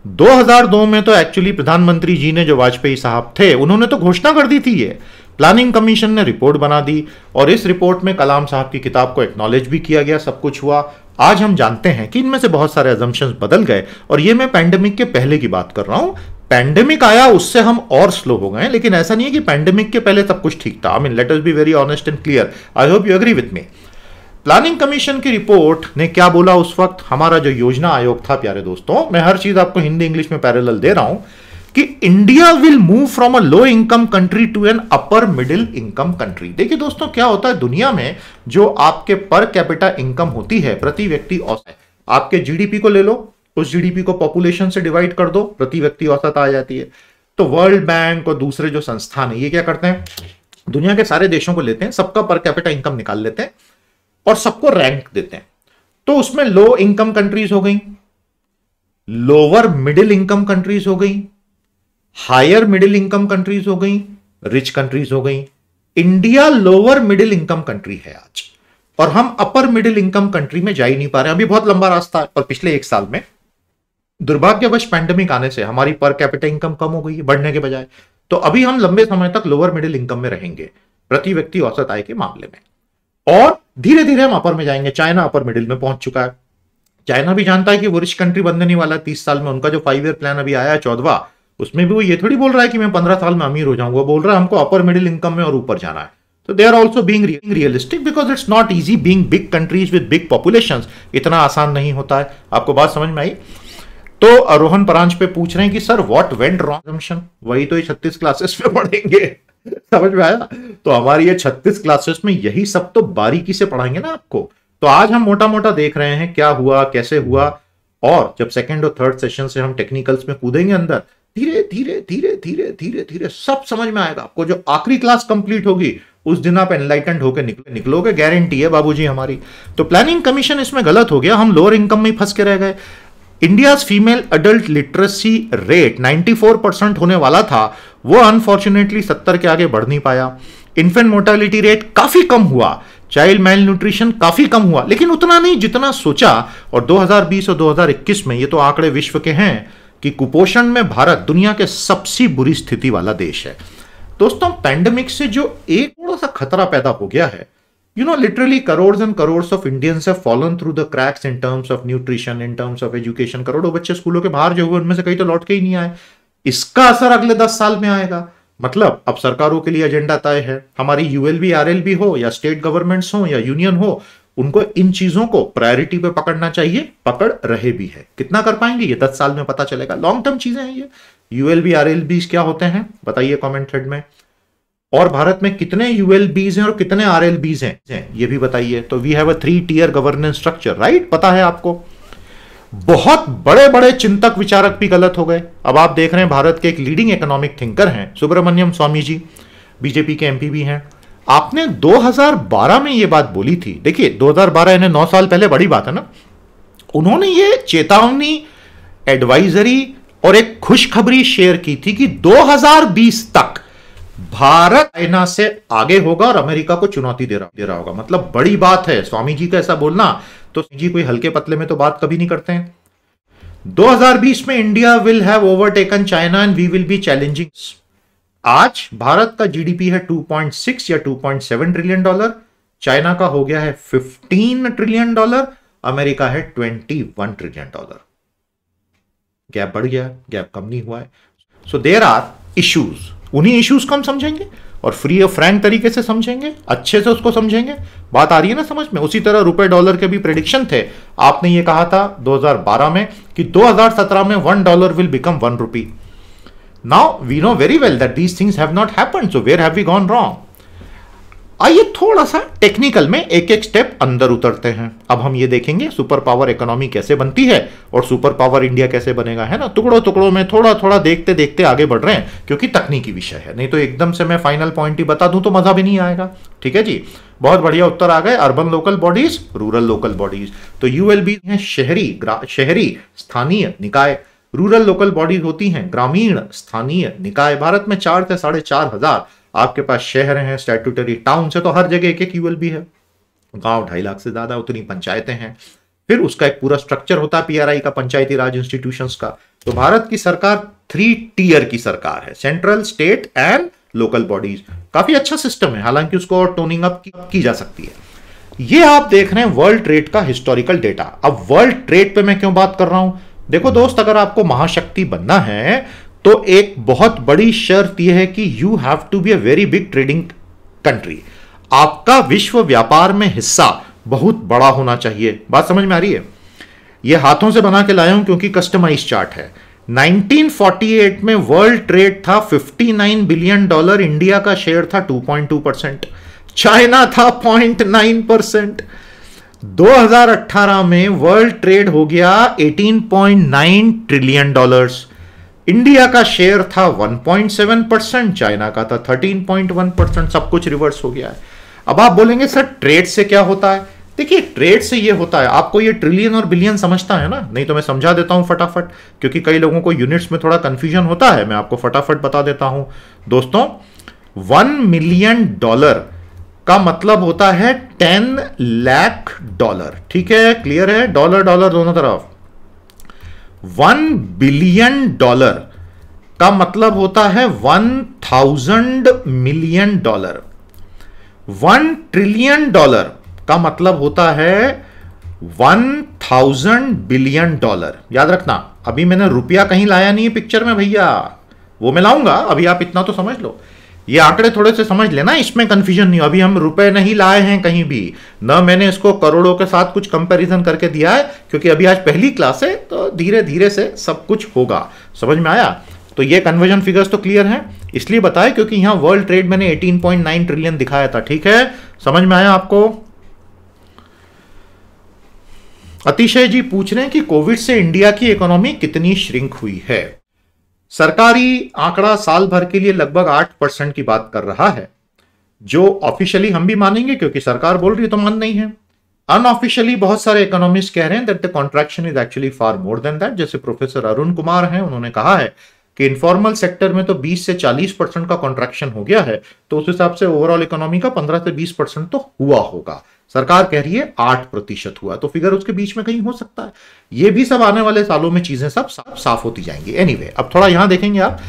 2002 में तो एक्चुअली प्रधानमंत्री जी ने, जो वाजपेयी साहब थे, उन्होंने तो घोषणा कर दी थी। ये प्लानिंग कमीशन ने रिपोर्ट बना दी, और इस रिपोर्ट में कलाम साहब की किताब को एक्नॉलेज भी किया गया, सब कुछ हुआ। आज हम जानते हैं कि इनमें से बहुत सारे अजम्पशंस बदल गए, और ये मैं पैंडेमिक के पहले की बात कर रहा हूं। पैंडेमिक आया, उससे हम और स्लो हो गए, लेकिन ऐसा नहीं है कि पैंडेमिक के पहले सब कुछ ठीक था। I mean, let us be very honest and clear. I hope you agree with me. Planning commission की रिपोर्ट ने क्या बोला उस वक्त? हमारा जो योजना आयोग था, प्यारे दोस्तों, मैं हर चीज आपको हिंदी इंग्लिश में पैरेलल दे रहा हूं, कि India will move from a low income country to an upper middle income country. देखिए दोस्तों, क्या होता है दुनिया में, जो आपके पर कैपिटा इनकम होती है, प्रति व्यक्ति औसत, आपके जीडीपी को ले लो, उस जीडीपी को पॉपुलेशन से डिवाइड कर दो, प्रति व्यक्ति औसत आ जाती है। तो वर्ल्ड बैंक और दूसरे जो संस्थान है, ये क्या करते हैं, दुनिया के सारे देशों को लेते हैं, सबका पर कैपिटा इनकम निकाल लेते हैं और सबको रैंक देते हैं। तो उसमें लो इनकम कंट्रीज हो गई, लोअर मिडिल इनकम कंट्रीज हो गई, हायर मिडिल इनकम कंट्रीज हो गई, रिच कंट्रीज हो गई। India lower middle income country है आज, और हम अपर मिडिल इनकम कंट्री में जा ही नहीं पा रहे हैं। अभी बहुत लंबा रास्ता है, और पिछले 1 साल में दुर्भाग्यवश पैंडेमिक आने से हमारी पर कैपिटा इनकम कम हो गई है, बढ़ने के बजाय। तो अभी हम लंबे समय तक लोअर मिडिल इनकम में रहेंगे, प्रति व्यक्ति औसत आय के मामले में, और धीरे धीरे हम अपर में जाएंगे। चाइना अपर मिडिल में पहुंच चुका है। चाइना भी जानता है कि वो रिच कंट्री बनने नहीं वाला 30 साल में। उनका जो 5 ईयर प्लान अभी आया है 14वां, उसमें भी वो ये थोड़ी बोल रहा है कि मैं 15 साल में अमीर हो जाऊंगा। वो बोल रहा है हमको अपर मिडिल इनकम में और ऊपर जाना है। तो they are also being realistic, because it's not easy being big countries with big populations. इतना आसान नहीं होता है। आपको बात समझ में आई? तो रोहन परांज पे पूछ रहे हैं कि sir what went wrong assumption, वही तो ये 36 क्लासेस में पढ़ेंगे। समझ में आया? तो हमारी ये 36 क्लासेस में यही सब तो बारीकी से पढ़ाएंगे ना आपको। तो आज हम मोटा मोटा देख रहे हैं क्या हुआ, कैसे हुआ, और जब सेकंड और थर्ड सेशन से हम टेक्निकल्स में कूदेंगे अंदर, धीरे धीरे धीरे धीरे धीरे धीरे सब समझ में आएगा आपको। जो आखिरी क्लास कंप्लीट होगी उस दिन आप एनलाइटेंड होकर निकलोगे, गारंटी है बाबूजी हमारी। तो प्लानिंग कमीशन इसमें गलत हो गया, हम लोअर इनकम में ही फंस के रह गए। India's female adult literacy rate 94% होने वाला था, वो अनफॉर्चुनेटली 70 के आगे बढ़ नहीं पाया। इन्फेंट मोर्टेलिटी रेट काफी कम हुआ, चाइल्ड मेल न्यूट्रिशन काफी कम हुआ, लेकिन उतना नहीं जितना सोचा। और 2020 और 2021 में ये तो आंकड़े विश्व के हैं कि कुपोषण में भारत दुनिया के सबसे बुरी स्थिति वाला देश है। दोस्तों, पैंडेमिक से जो एक थोड़ा सा खतरा पैदा हो गया है, literally crores and crores of Indians have fallen through the cracks in terms of nutrition, in terms of education। करोड़ों बच्चे स्कूलों के बाहर जो हुए, उनमें से कई तो लौट के ही नहीं आए। इसका असर अगले 10 साल में आएगा। मतलब अब सरकारों के लिए एजेंडा तय है। हमारी यूएलबी, आरएलबी हो या स्टेट गवर्नमेंट्स हो या यूनियन हो, उनको इन चीजों को प्रायोरिटी पे पकड़ना चाहिए, पकड़ रहे भी है। कितना कर पाएंगे ये 10 साल में पता चलेगा। लॉन्ग टर्म चीजें हैं ये। यूएलबी, आरएलबी क्या होते हैं बताइए कमेंट थ्रेड में। और भारत में कितने यूएलबीज हैं और कितने आरएलबीज हैं ये भी बताइए। तो we have a 3 tier governance structure, right? पता है आपको। बहुत बड़े बड़े चिंतक विचारक भी गलत हो गए। अब आप देख रहे हैं भारत के एक लीडिंग इकोनॉमिक थिंकर हैं सुब्रमण्यम स्वामी जी, बीजेपी के एमपी भी हैं। आपने 2012 में ये बात बोली थी। देखिए 2012 यानी 9 साल पहले, बड़ी बात है ना। उन्होंने ये चेतावनी, एडवाइजरी और एक खुशखबरी शेयर की थी कि 2020 तक भारत चाइना से आगे होगा और अमेरिका को चुनौती दे रहा होगा। मतलब बड़ी बात है स्वामी जी का ऐसा बोलना। तो जी कोई हल्के पतले में तो बात कभी नहीं करते हैं। 2020 में India will have overtaken China and we will be challenging. आज भारत का जीडीपी है 2.6 या 2.7 ट्रिलियन डॉलर, चाइना का हो गया है 15 ट्रिलियन डॉलर, अमेरिका है 21 ट्रिलियन डॉलर। गैप बढ़ गया, गैप कम नहीं हुआ है। So there are issues. उन्हीं इश्यूज को हम समझेंगे और फ्री और फ्रैंक तरीके से समझेंगे, अच्छे से उसको समझेंगे। बात आ रही है ना समझ में? उसी तरह रुपए डॉलर के भी प्रेडिक्शन थे। आपने ये कहा था 2012 में कि 2017 में $1 will become 1 rupee. Now we know very well that these things have not happened, so where have we gone wrong? आइए थोड़ा सा टेक्निकल में एक एक स्टेप अंदर उतरते हैं। अब हम ये देखेंगे सुपर पावर इकोनॉमी कैसे बनती है और सुपर पावर इंडिया कैसे बनेगा, है ना। टुकड़ों टुकड़ों में थोड़ा थोड़ा देखते देखते आगे बढ़ रहे हैं, क्योंकि तकनीकी विषय है, नहीं तो एकदम से मैं फाइनल पॉइंट ही बता दूं तो मजा भी नहीं आएगा। ठीक है जी, बहुत बढ़िया उत्तर आ गए। Urban local bodies, rural local bodies, तो यूएलबी है शहरी स्थानीय निकाय, रूरल लोकल बॉडीज होती हैं ग्रामीण स्थानीय निकाय। भारत में 4 से 4,500 आपके पास शहर हैं, स्टैट्यूटरी टाउन से, तो हर जगह एक एक यूएलबी है। गांव 2.5 लाख से ज्यादा, उतनी पंचायतें हैं। फिर उसका एक पूरा स्ट्रक्चर होता है पीआरआई का, पंचायती राज इंस्टीट्यूशंस का। तो भारत की सरकार 3 टियर की सरकार है, central, state and local bodies. काफी अच्छा सिस्टम है, हालांकि उसको और टोनिंग अप की जा सकती है। ये आप देख रहे हैं वर्ल्ड ट्रेड का हिस्टोरिकल डेटा। अब वर्ल्ड ट्रेड पे मैं क्यों बात कर रहा हूं? देखो दोस्त, अगर आपको महाशक्ति बनना है तो एक बहुत बड़ी शर्त यह है कि you have to be a very big trading country. आपका विश्व व्यापार में हिस्सा बहुत बड़ा होना चाहिए। बात समझ में आ रही है? यह हाथों से बना के लाया हूं क्योंकि कस्टमाइज चार्ट है। 1948 में वर्ल्ड ट्रेड था $59 बिलियन, इंडिया का शेयर था 2.2%, चाइना था 0.9%। 2018 में वर्ल्ड ट्रेड हो गया $18.9 ट्रिलियन, इंडिया का शेयर था 1.7%, चाइना का था 13.1%। सब कुछ रिवर्स हो गया है। अब आप बोलेंगे सर ट्रेड से क्या होता है? देखिए, ट्रेड से ये होता है, आपको ये ट्रिलियन और बिलियन समझता है ना? नहीं तो मैं समझा देता हूं फटाफट, क्योंकि कई लोगों को यूनिट्स में थोड़ा कंफ्यूजन होता है। मैं आपको फटाफट बता देता हूं दोस्तों। $1 मिलियन का मतलब होता है 10 लाख डॉलर। ठीक है, क्लियर है? डॉलर डॉलर दोनों तरफ। $1 बिलियन का मतलब होता है 1000 मिलियन। $1 ट्रिलियन का मतलब होता है 1000 बिलियन। याद रखना, अभी मैंने रुपया कहीं लाया नहीं है पिक्चर में भैया, वो मैं लाऊंगा। अभी आप इतना तो समझ लो, ये आंकड़े थोड़े से समझ लेना, इसमें कंफ्यूजन नहीं हो। अभी हम रुपए नहीं लाए हैं कहीं भी, न मैंने इसको करोड़ों के साथ कुछ कंपैरिजन करके दिया है, क्योंकि अभी आज पहली क्लास है, तो धीरे धीरे से सब कुछ होगा। समझ में आया? तो ये कन्वर्जन फिगर्स तो क्लियर हैं, इसलिए बताया क्योंकि यहां वर्ल्ड ट्रेड मैंने 18.9 ट्रिलियन दिखाया था। ठीक है, समझ में आया आपको? अतिशय जी पूछ रहे हैं कि कोविड से इंडिया की इकोनॉमी कितनी श्रिंक हुई है। सरकारी आंकड़ा साल भर के लिए लगभग 8% की बात कर रहा है, जो ऑफिशियली हम भी मानेंगे क्योंकि सरकार बोल रही है तो मान नहीं है। अनऑफिशियली बहुत सारे इकोनॉमिस्ट कह रहे हैं that the contraction is actually far more than that. जैसे प्रोफेसर अरुण कुमार हैं, उन्होंने कहा है कि इनफॉर्मल सेक्टर में तो 20 से 40% का कॉन्ट्रैक्शन हो गया है, तो उस हिसाब से ओवरऑल इकोनॉमी का 15 से 20% तो हुआ होगा। सरकार कह रही है 8% हुआ, तो फिगर उसके बीच में कहीं हो सकता है। ये भी सब आने वाले सालों में चीजें सब साफ होती जाएंगी। एनीवे, अब थोड़ा यहां देखेंगे आप,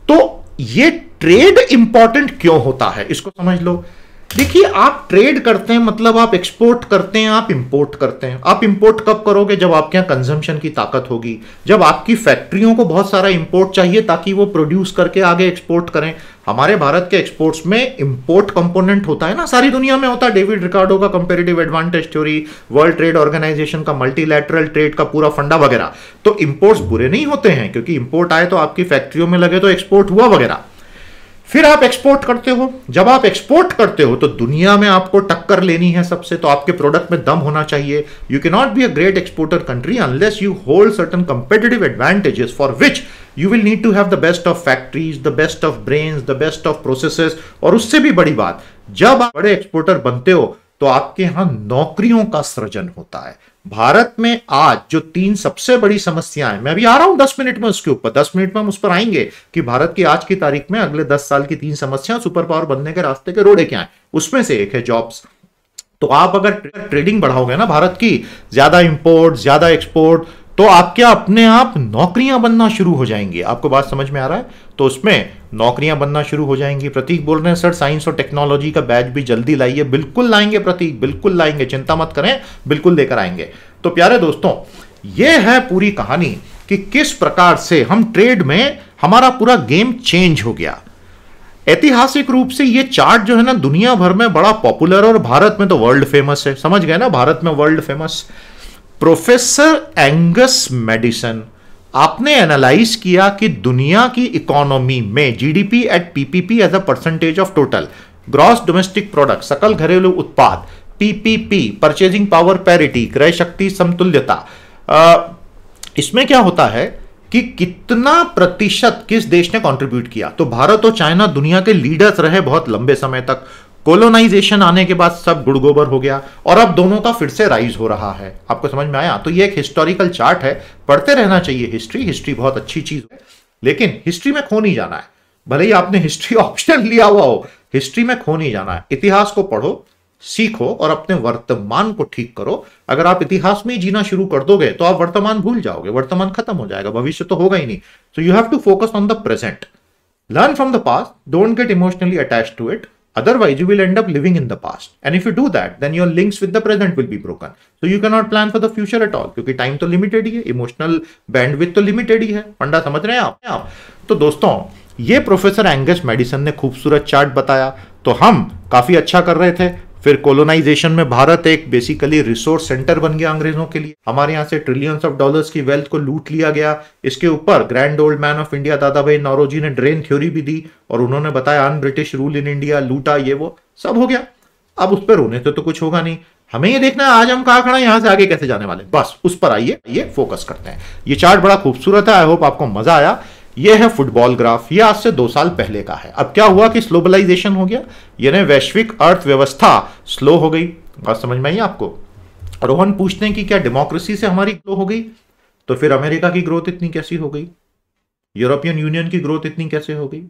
तो ये ट्रेड इंपॉर्टेंट क्यों होता है इसको समझ लो। देखिए, आप ट्रेड करते हैं मतलब आप एक्सपोर्ट करते हैं, आप इंपोर्ट करते हैं। आप इंपोर्ट कब करोगे? जब आपके यहां कंजम्पशन की ताकत होगी, जब आपकी फैक्ट्रियों को बहुत सारा इंपोर्ट चाहिए ताकि वो प्रोड्यूस करके आगे एक्सपोर्ट करें। हमारे भारत के एक्सपोर्ट्स में इंपोर्ट कंपोनेंट होता है ना, सारी दुनिया में होता है। डेविड रिकार्डो का comparative advantage theory, world trade organization का मल्टीलैटरल ट्रेड का पूरा फंडा वगैरह। तो इंपोर्ट्स बुरे नहीं होते हैं, क्योंकि इंपोर्ट आए तो आपकी फैक्ट्रियों में लगे तो एक्सपोर्ट हुआ वगैरह। फिर आप एक्सपोर्ट करते हो। जब आप एक्सपोर्ट करते हो तो दुनिया में आपको टक्कर लेनी है सबसे, तो आपके प्रोडक्ट में दम होना चाहिए। You can not be a great exporter country unless you hold certain competitive advantages for which you will need to have the best of factories, the best of brains, the best of processes. और उससे भी बड़ी बात, जब आप बड़े exporter बनते हो तो आपके यहां नौकरियों का सृजन होता है। भारत में आज जो 3 सबसे बड़ी समस्याएं, मैं अभी आ रहा हूं 10 मिनट में उसके ऊपर, 10 मिनट में हम उस पर आएंगे कि भारत की आज की तारीख में अगले 10 साल की 3 समस्याएं सुपर पावर बनने के रास्ते के रोड़े क्या हैं, उसमें से एक है जॉब्स। तो आप अगर ट्रेडिंग बढ़ाओगे ना भारत की, ज्यादा इंपोर्ट, ज्यादा एक्सपोर्ट, तो आपके अपने आप नौकरियां बनना शुरू हो जाएंगी। आपको बात समझ में आ रहा है? तो उसमें नौकरियां बनना शुरू हो जाएंगी। प्रतीक बोल रहे हैं सर साइंस और टेक्नोलॉजी का बैच भी जल्दी लाइए। बिल्कुल लाएंगे प्रतीक, बिल्कुल लाएंगे, चिंता मत करें, बिल्कुल लेकर आएंगे। तो प्यारे दोस्तों, यह है पूरी कहानी कि किस प्रकार से हम ट्रेड में हमारा पूरा गेम चेंज हो गया। ऐतिहासिक रूप से ये चार्ट जो है ना दुनिया भर में बड़ा पॉपुलर, और भारत में तो वर्ल्ड फेमस है। समझ गए ना, भारत में world famous. Professor Angus Maddison, आपने एनालाइज किया कि दुनिया की इकोनॉमी में GDP at PPP as a percentage of total, gross domestic product, सकल घरेलू उत्पाद, पीपीपी, परचेजिंग पावर पैरिटी, क्रय शक्ति समतुल्यता। इसमें क्या होता है कि कितना प्रतिशत किस देश ने कंट्रीब्यूट किया। तो भारत और चाइना दुनिया के लीडर्स रहे बहुत लंबे समय तक। कोलोनाइजेशन आने के बाद सब गुड़गोबर हो गया और अब दोनों का फिर से राइज हो रहा है। आपको समझ में आया? तो ये एक हिस्टोरिकल चार्ट है, पढ़ते रहना चाहिए हिस्ट्री। हिस्ट्री बहुत अच्छी चीज है, लेकिन हिस्ट्री में खो नहीं जाना है। भले ही आपने हिस्ट्री ऑप्शन लिया हुआ हो, हिस्ट्री में खो नहीं जाना है। इतिहास को पढ़ो, सीखो और अपने वर्तमान को ठीक करो। अगर आप इतिहास में ही जीना शुरू कर दोगे तो आप वर्तमान भूल जाओगे, वर्तमान खत्म हो जाएगा, भविष्य तो होगा ही नहीं। So you have to focus on the present, learn from the past, don't get emotionally attached to it, otherwise you will end up living in the past, and if you do that then your links with the present will be broken, so you cannot plan for the future at all, क्योंकि time तो limited ही है, emotional bandwidth तो limited ही है। फंडा समझ रहे हैं आप? तो दोस्तों, ये प्रोफेसर एंगस मैडिसन ने खूबसूरत चार्ट बताया, तो हम काफी अच्छा कर रहे थे। फिर कोलोनाइजेशन में भारत एक बेसिकली रिसोर्स सेंटर बन गया अंग्रेजों के लिए, हमारे यहां से ट्रिलियंस ऑफ डॉलर्स की वेल्थ को लूट लिया गया। इसके ऊपर grand old man of India दादा भाई नौरोजी ने ड्रेन थ्योरी भी दी और उन्होंने बताया un British rule in India, लूटा, ये वो सब हो गया। अब उस पर रोने से तो कुछ होगा नहीं, हमें ये देखना है आज हम कहां खड़ा, यहां से आगे कैसे जाने वाले, बस उस पर आइए, ये फोकस करते हैं। ये चार्ट बड़ा खूबसूरत है, आई होप आपको मजा आया। ये है फुटबॉल ग्राफ, ये आज से 2 साल पहले का है। अब क्या हुआ कि ग्लोबलाइजेशन हो गया, यानी वैश्विक अर्थव्यवस्था स्लो हो गई। बात समझ में आई आपको? रोहन पूछते हैं कि क्या डेमोक्रेसी से हमारी ग्रो हो गई? तो फिर अमेरिका की ग्रोथ इतनी कैसी हो गई, यूरोपियन यूनियन की ग्रोथ इतनी कैसे हो गई,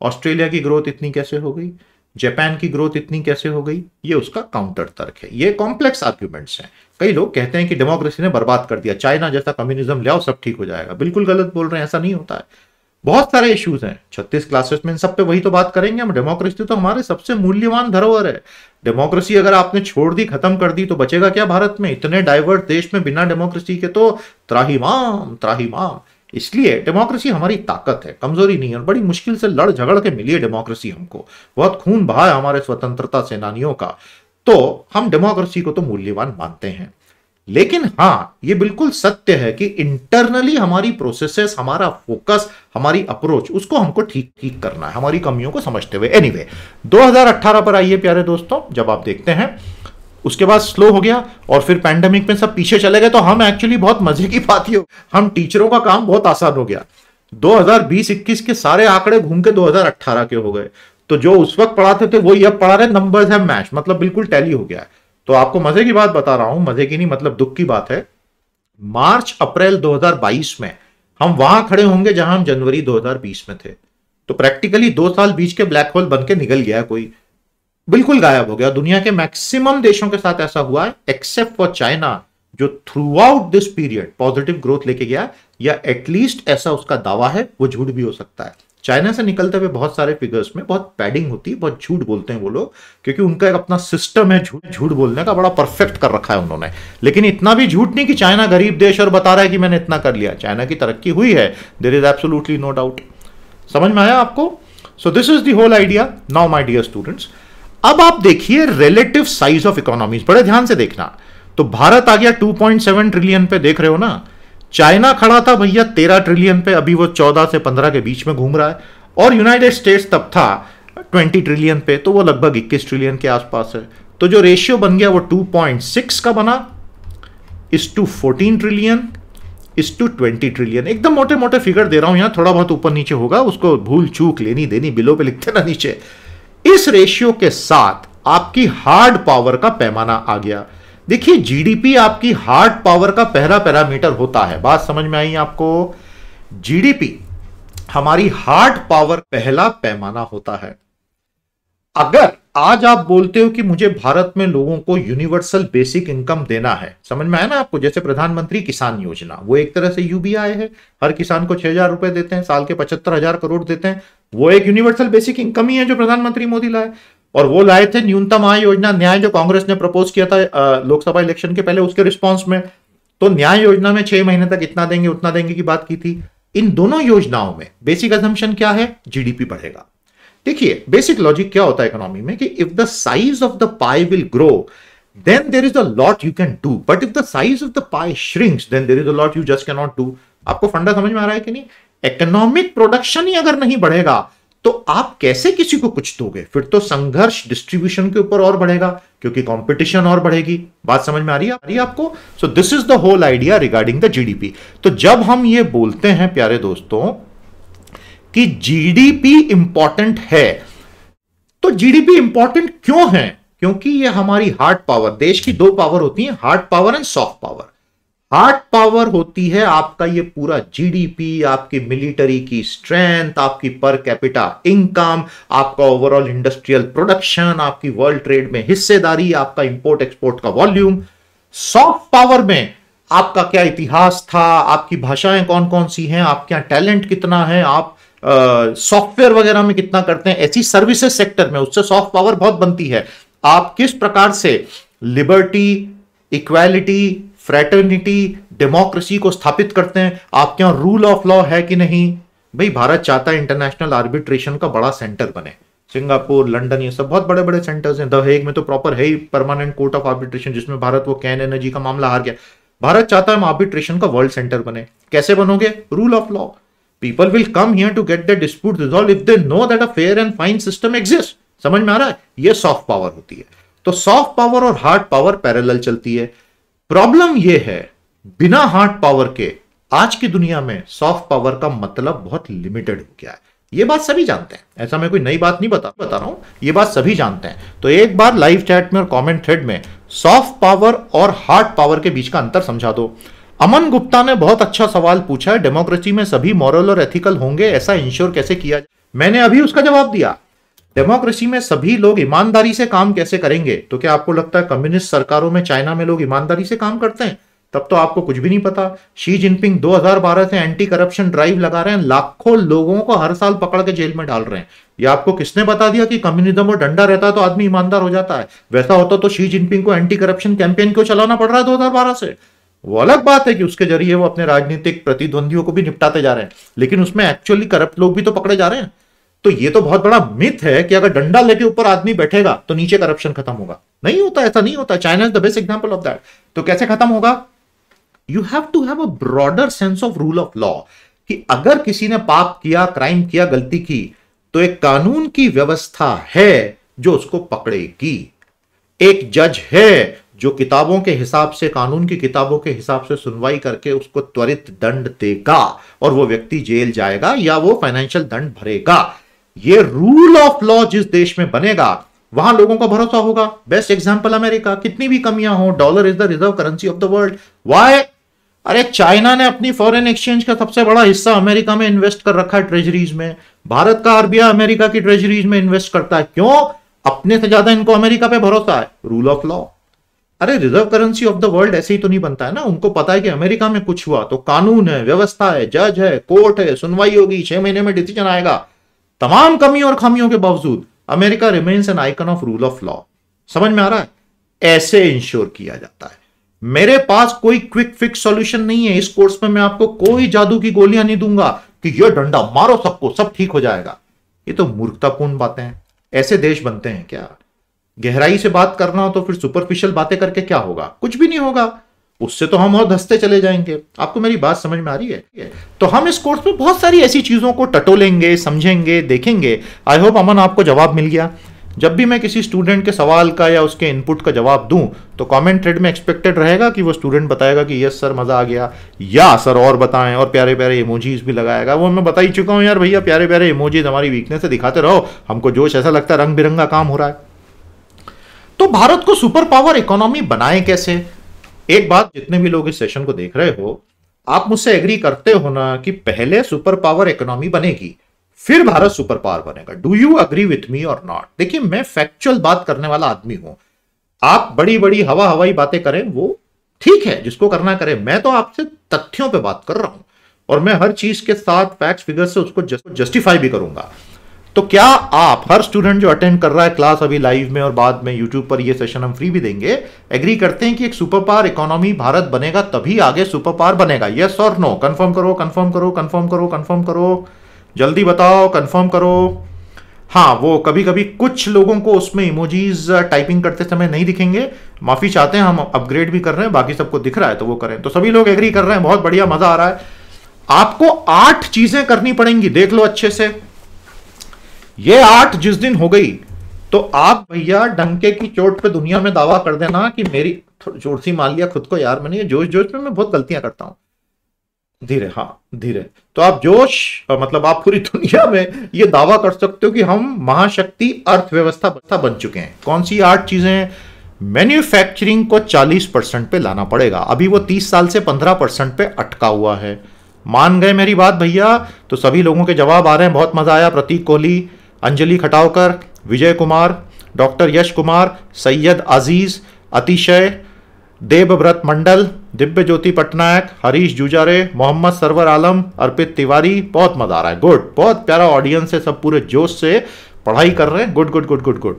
ऑस्ट्रेलिया की ग्रोथ इतनी कैसे हो गई, जापान की ग्रोथ इतनी कैसे हो गई? ये उसका काउंटर तर्क है। ये कॉम्प्लेक्स आर्ग्यूमेंट्स हैं। कई लोग कहते हैं कि डेमोक्रेसी ने बर्बाद कर दिया, चाइना जैसा कम्युनिज्म ले आओ सब ठीक हो जाएगा। बिल्कुल गलत बोल रहे हैं, ऐसा नहीं होता है। बहुत सारे इश्यूज हैं, 36 क्लासेस में इन सब पे वही तो बात करेंगे हम। डेमोक्रेसी तो हमारे सबसे मूल्यवान धरोहर है। डेमोक्रेसी अगर आपने छोड़ दी, खत्म कर दी, तो बचेगा क्या भारत में? इतने डाइवर्स देश में बिना डेमोक्रेसी के तो त्राहिमाम त्राहिमाम। इसलिए डेमोक्रेसी हमारी ताकत है, कमजोरी नहीं है। और बड़ी मुश्किल से लड़ झगड़ के मिली है डेमोक्रेसी हमको, बहुत खून बहा है हमारे स्वतंत्रता सेनानियों का। तो हम डेमोक्रेसी को तो मूल्यवान मानते हैं, लेकिन हां ये बिल्कुल सत्य है कि इंटरनली हमारी प्रोसेसेस, हमारा फोकस, हमारी अप्रोच, उसको हमको ठीक ठीक करना है, हमारी कमियों को समझते हुए। एनीवे 2018 पर आइए प्यारे दोस्तों, जब आप देखते हैं उसके बाद स्लो हो गया और फिर पैंडेमिक में सब पीछे चले गए, तो हम एक्चुअली बहुत मजे की बात ही हो, हम टीचरों का काम बहुत आसान हो गया। 2020-21 के सारे आंकड़े घूम के 2018 के हो गए, तो जो उस वक्त पढ़ाते थे वही अब पढ़ा रहे, नंबर्स है मैच, मतलब बिल्कुल टैली हो गया है। तो आपको मजे की बात बता रहा हूं, मजे की नहीं मतलब दुख की बात है। मार्च अप्रैल 2022 में हम वहां खड़े होंगे जहां हम जनवरी 2020 में थे। तो प्रैक्टिकली 2 साल बीच के ब्लैक होल बन के निकल गया, कोई बिल्कुल गायब हो गया। दुनिया के मैक्सिमम देशों के साथ ऐसा हुआ है, एक्सेप्ट फॉर चाइना, जो through out this period positive growth लेके गया, या एटलीस्ट ऐसा उसका दावा है, वो झूठ भी हो सकता है। चाइना से निकलते हुए बहुत सारे फिगर्स में बहुत पैडिंग होती है, बहुत झूठ बोलते हैं वो लोग, क्योंकि उनका एक अपना सिस्टम है झूठ बोलने का, बड़ा परफेक्ट कर रखा है उन्होंने। लेकिन इतना भी झूठ नहीं कि चाइना गरीब देश और बता रहा है कि मैंने इतना कर लिया। चाइना की तरक्की हुई है, there is absolutely no doubt. समझ में आया आपको? So this is the whole idea. Now my dear students, अब आप देखिए रिलेटिव साइज ऑफ इकोनॉमीज, बड़े ध्यान से देखना। तो भारत आ गया 2.7 ट्रिलियन पे, देख रहे हो ना। चाइना खड़ा था भैया 13 ट्रिलियन पे, अभी वो 14 से 15 के बीच में घूम रहा है। और यूनाइटेड स्टेट्स तब था 20 ट्रिलियन पे, तो वो लगभग 21 ट्रिलियन के आसपास है। तो जो रेशियो बन गया वो 2.6 का बना, इस टू 14 ट्रिलियन, इस टू 20 ट्रिलियन। एकदम मोटे मोटे फिगर दे रहा हूं, यहां थोड़ा बहुत ऊपर नीचे होगा, उसको भूल चूक लेनी देनी बिलो पे लिखते ना नीचे। इस रेशियो के साथ आपकी हार्ड पावर का पैमाना आ गया। देखिए जीडीपी आपकी हार्ड पावर का पहला पैरामीटर होता है, बात समझ में आई आपको? जीडीपी हमारी हार्ड पावर पहला पैमाना होता है। अगर आज आप बोलते हो कि मुझे भारत में लोगों को यूनिवर्सल बेसिक इनकम देना है, समझ में आया ना आपको? जैसे प्रधानमंत्री किसान योजना, वो एक तरह से यूबीआई है, हर किसान को 6,000 रुपए देते हैं, साल के 75,000 करोड़ देते हैं। वो एक यूनिवर्सल बेसिक इनकम ही है जो प्रधानमंत्री मोदी लाए। और वो लाए थे न्यूनतम आय योजना, न्याय, जो कांग्रेस ने प्रपोज किया था लोकसभा इलेक्शन के पहले, उसके रिस्पॉन्स में। तो न्याय योजना में 6 महीने तक इतना देंगे उतना देंगे की बात की थी। इन दोनों योजनाओं में बेसिक असम्पशन क्या है? जीडीपी बढ़ेगा। देखिए बेसिक लॉजिक क्या होता है इकोनॉमी में कि if the size of the pie will grow then there is a lot you can do, but if the size of the pie shrinks then there is a lot you just can not do. आपको funda समझ में आ रहा है कि नहीं? Economic production ही अगर नहीं बढ़ेगा तो आप कैसे किसी को कुछ दोगे? फिर तो संघर्ष डिस्ट्रीब्यूशन के ऊपर और बढ़ेगा, क्योंकि कंपटीशन और बढ़ेगी। बात समझ में आ रही है आपको? So this is the whole idea regarding the GDP. तो जब हम ये बोलते हैं प्यारे दोस्तों कि जीडीपी इंपॉर्टेंट है, तो जीडीपी इंपॉर्टेंट क्यों है? क्योंकि ये हमारी हार्ड पावर, देश की दो पावर होती है, hard power and soft power. Hard power होती है आपका ये पूरा जीडीपी, आपकी मिलिट्री की स्ट्रेंथ, आपकी पर कैपिटा इनकम, आपका ओवरऑल इंडस्ट्रियल प्रोडक्शन, आपकी वर्ल्ड ट्रेड में हिस्सेदारी, आपका इंपोर्ट एक्सपोर्ट का वॉल्यूम। सॉफ्ट पावर में आपका क्या इतिहास था, आपकी भाषाएं कौन कौन सी हैं, आपके यहां टैलेंट कितना है, आप सॉफ्टवेयर वगैरह में कितना करते हैं, ऐसी सर्विसेज सेक्टर में, उससे सॉफ्ट पावर बहुत बनती है। आप किस प्रकार से लिबर्टी, इक्वालिटी, फ्रेटर्निटी, डेमोक्रेसी को स्थापित करते हैं, आपके यहां रूल ऑफ लॉ है कि नहीं। भाई भारत चाहता है इंटरनेशनल आर्बिट्रेशन का बड़ा सेंटर बने, सिंगापुर, लंदन, ये सब बहुत बड़े बड़े सेंटर्स हैं। द हेग में तो प्रॉपर है ही परमानेंट कोर्ट ऑफ आर्बिट्रेशन, जिसमें भारत वो कैन एनर्जी का मामला हार गया। भारत चाहता है आर्बिट्रेशन का वर्ल्ड सेंटर बने। कैसे बनोगे? Rule of law. People will come here to get the dispute resolve if they know that a fair and fine system exist. समझ में आ रहा है? ये सॉफ्ट पावर होती है। तो सॉफ्ट पावर और हार्ड पावर पैरेलल चलती है। प्रॉब्लम यह है, बिना हार्ड पावर के आज की दुनिया में सॉफ्ट पावर का मतलब बहुत लिमिटेड हो गया है। यह बात सभी जानते हैं, ऐसा मैं कोई नई बात नहीं बता रहा हूं, यह बात सभी जानते हैं। तो एक बार लाइव चैट में और कमेंट थ्रेड में सॉफ्ट पावर और हार्ड पावर के बीच का अंतर समझा दो। अमन गुप्ता ने बहुत अच्छा सवाल पूछा है, डेमोक्रेसी में सभी मॉरल और एथिकल होंगे, ऐसा इंश्योर कैसे किया जाए? मैंने अभी उसका जवाब दिया। डेमोक्रेसी में सभी लोग ईमानदारी से काम कैसे करेंगे? तो क्या आपको लगता है कम्युनिस्ट सरकारों में, चाइना में लोग ईमानदारी से काम करते हैं? तब तो आपको कुछ भी नहीं पता। शी जिनपिंग 2012 से एंटी करप्शन ड्राइव लगा रहे हैं, लाखों लोगों को हर साल पकड़ के जेल में डाल रहे हैं। ये आपको किसने बता दिया कि कम्युनिज्म और डंडा रहता है तो आदमी ईमानदार हो जाता है? वैसा होता तो शी जिनपिंग को एंटी करप्शन कैंपेन क्यों चलाना पड़ रहा है 2012 से? वो अलग बात है कि उसके जरिए वो अपने राजनीतिक प्रतिद्वंदियों को भी निपटाते जा रहे हैं, लेकिन उसमें एक्चुअली करप्ट लोग भी तो पकड़े जा रहे हैं। तो ये तो बहुत बड़ा मिथ है कि अगर डंडा लेके ऊपर आदमी बैठेगा तो नीचे करप्शन खत्म होगा। नहीं होता, ऐसा नहीं होता। China is the best example of that. तो कैसे खत्म होगा? You have to have a broader sense of rule of law, कि अगर किसी ने पाप किया, क्राइम किया, गलती की, तो एक कानून की व्यवस्था है जो उसको पकड़ेगी। एक जज है जो किताबों के हिसाब से, कानून की किताबों के हिसाब से सुनवाई करके उसको त्वरित दंड देगा और वो व्यक्ति जेल जाएगा या वो फाइनेंशियल दंड भरेगा। ये रूल ऑफ लॉ जिस देश में बनेगा वहां लोगों का भरोसा होगा। Best example America. कितनी भी कमियां हो, dollar is the reserve currency of the world. Why? अरे चाइना ने अपनी फॉरेन एक्सचेंज का सबसे बड़ा हिस्सा अमेरिका में इन्वेस्ट कर रखा है, ट्रेजरीज में। भारत का आरबीआई अमेरिका की ट्रेजरीज में इन्वेस्ट करता है। क्यों? अपने से ज्यादा इनको अमेरिका पे भरोसा है। Rule of law. अरे reserve currency of the world ऐसे ही तो नहीं बनता है ना। उनको पता है कि अमेरिका में कुछ हुआ तो कानून है, व्यवस्था है, जज है, कोर्ट है, सुनवाई होगी, 6 महीने में डिसीजन आएगा। तमाम कमियों और खामियों के बावजूद America remains N icon of rule of law. समझ में आ रहा है? ऐसे इंश्योर किया जाता है। मेरे पास कोई क्विक फिक्स सॉल्यूशन नहीं है। इस कोर्स में मैं आपको कोई जादू की गोलियां नहीं दूंगा कि ये डंडा मारो सबको, सब ठीक हो जाएगा। ये तो मूर्खतापूर्ण बातें हैं। ऐसे देश बनते हैं क्या? गहराई से बात करना हो तो फिर सुपरफिशियल बातें करके क्या होगा? कुछ भी नहीं होगा। उससे तो हम और धंसते चले जाएंगे। आपको मेरी बात समझ में आ रही है? तो हम इस कोर्स में बहुत सारी ऐसी चीजों को टटोलेंगे, समझेंगे, देखेंगे। आई होप अमन आपको जवाब मिल गया। जब भी मैं किसी स्टूडेंट के सवाल का या उसके इनपुट का जवाब दूं तो कमेंट थ्रेड में एक्सपेक्टेड रहेगा कि वो स्टूडेंट बताएगा कि यस सर मजा आ गया, या सर और बताएं, और प्यारे प्यारे इमोजीज भी लगाएगा। वो मैं बता ही चुका हूं यार भैया, प्यारे प्यारे इमोजीज हमारी वीकनेस है, दिखाते रहो। हमको जोश ऐसा लगता है रंग बिरंगा काम हो रहा है। तो भारत को सुपर पावर इकोनॉमी बनाए कैसे? एक बात, जितने भी लोग इस सेशन को देख रहे हो, आप मुझसे एग्री करते हो ना कि पहले सुपर पावर इकोनॉमी बनेगी फिर भारत सुपर पावर बनेगा। Do you agree with me और नॉट? देखिए मैं फैक्चुअल बात करने वाला आदमी हूं। आप बड़ी बड़ी हवाई बातें करें वो ठीक है, जिसको करना करें। मैं तो आपसे तथ्यों पे बात कर रहा हूं और मैं हर चीज के साथ फैक्ट्स फिगर से उसको जस्टिफाई भी करूंगा। तो क्या आप, हर स्टूडेंट जो अटेंड कर रहा है क्लास अभी लाइव में और बाद में यूट्यूब पर ये सेशन हम फ्री भी देंगे, एग्री करते हैं कि एक सुपर पावर इकोनॉमी भारत बनेगा तभी आगे सुपर पावर बनेगा? यस और नो? कंफर्म करो, कंफर्म करो, कंफर्म करो, कंफर्म करो, जल्दी बताओ, कंफर्म करो। हाँ, वो कभी कभी कुछ लोगों को उसमें इमोजीज टाइपिंग करते समय नहीं दिखेंगे, माफी चाहते हैं। हम अपग्रेड भी कर रहे हैं, बाकी सबको दिख रहा है तो वो करें। तो सभी लोग एग्री कर रहे हैं, बहुत बढ़िया, मजा आ रहा है। आपको 8 चीजें करनी पड़ेंगी, देख लो अच्छे से। ये 8 जिस दिन हो गई तो आप भैया डंके की चोट पे दुनिया में दावा कर देना कि मेरी, जोर सी मान लिया खुद को यार, मैंने ये जोश जोश में मैं बहुत गलतियां करता हूं, धीरे, हाँ धीरे, तो आप जोश, मतलब आप पूरी दुनिया में ये दावा कर सकते हो कि हम महाशक्ति अर्थव्यवस्था बन चुके हैं। कौन सी 8 चीजें? मैन्युफैक्चरिंग को 40% पे लाना पड़ेगा, अभी वो 30 साल से 15% पे अटका हुआ है। मान गए मेरी बात भैया? तो सभी लोगों के जवाब आ रहे हैं, बहुत मजा आया। प्रतीक कोहली, अंजलि खटावकर, विजय कुमार, डॉक्टर यश कुमार, सैयद अजीज, अतिशय, देवव्रत मंडल, दिव्य ज्योति पटनायक, हरीश जूजारे, मोहम्मद सरवर आलम, अर्पित तिवारी, बहुत मजा आ रहा है, गुड, बहुत प्यारा ऑडियंस है, सब पूरे जोश से पढ़ाई कर रहे हैं, good good good good good.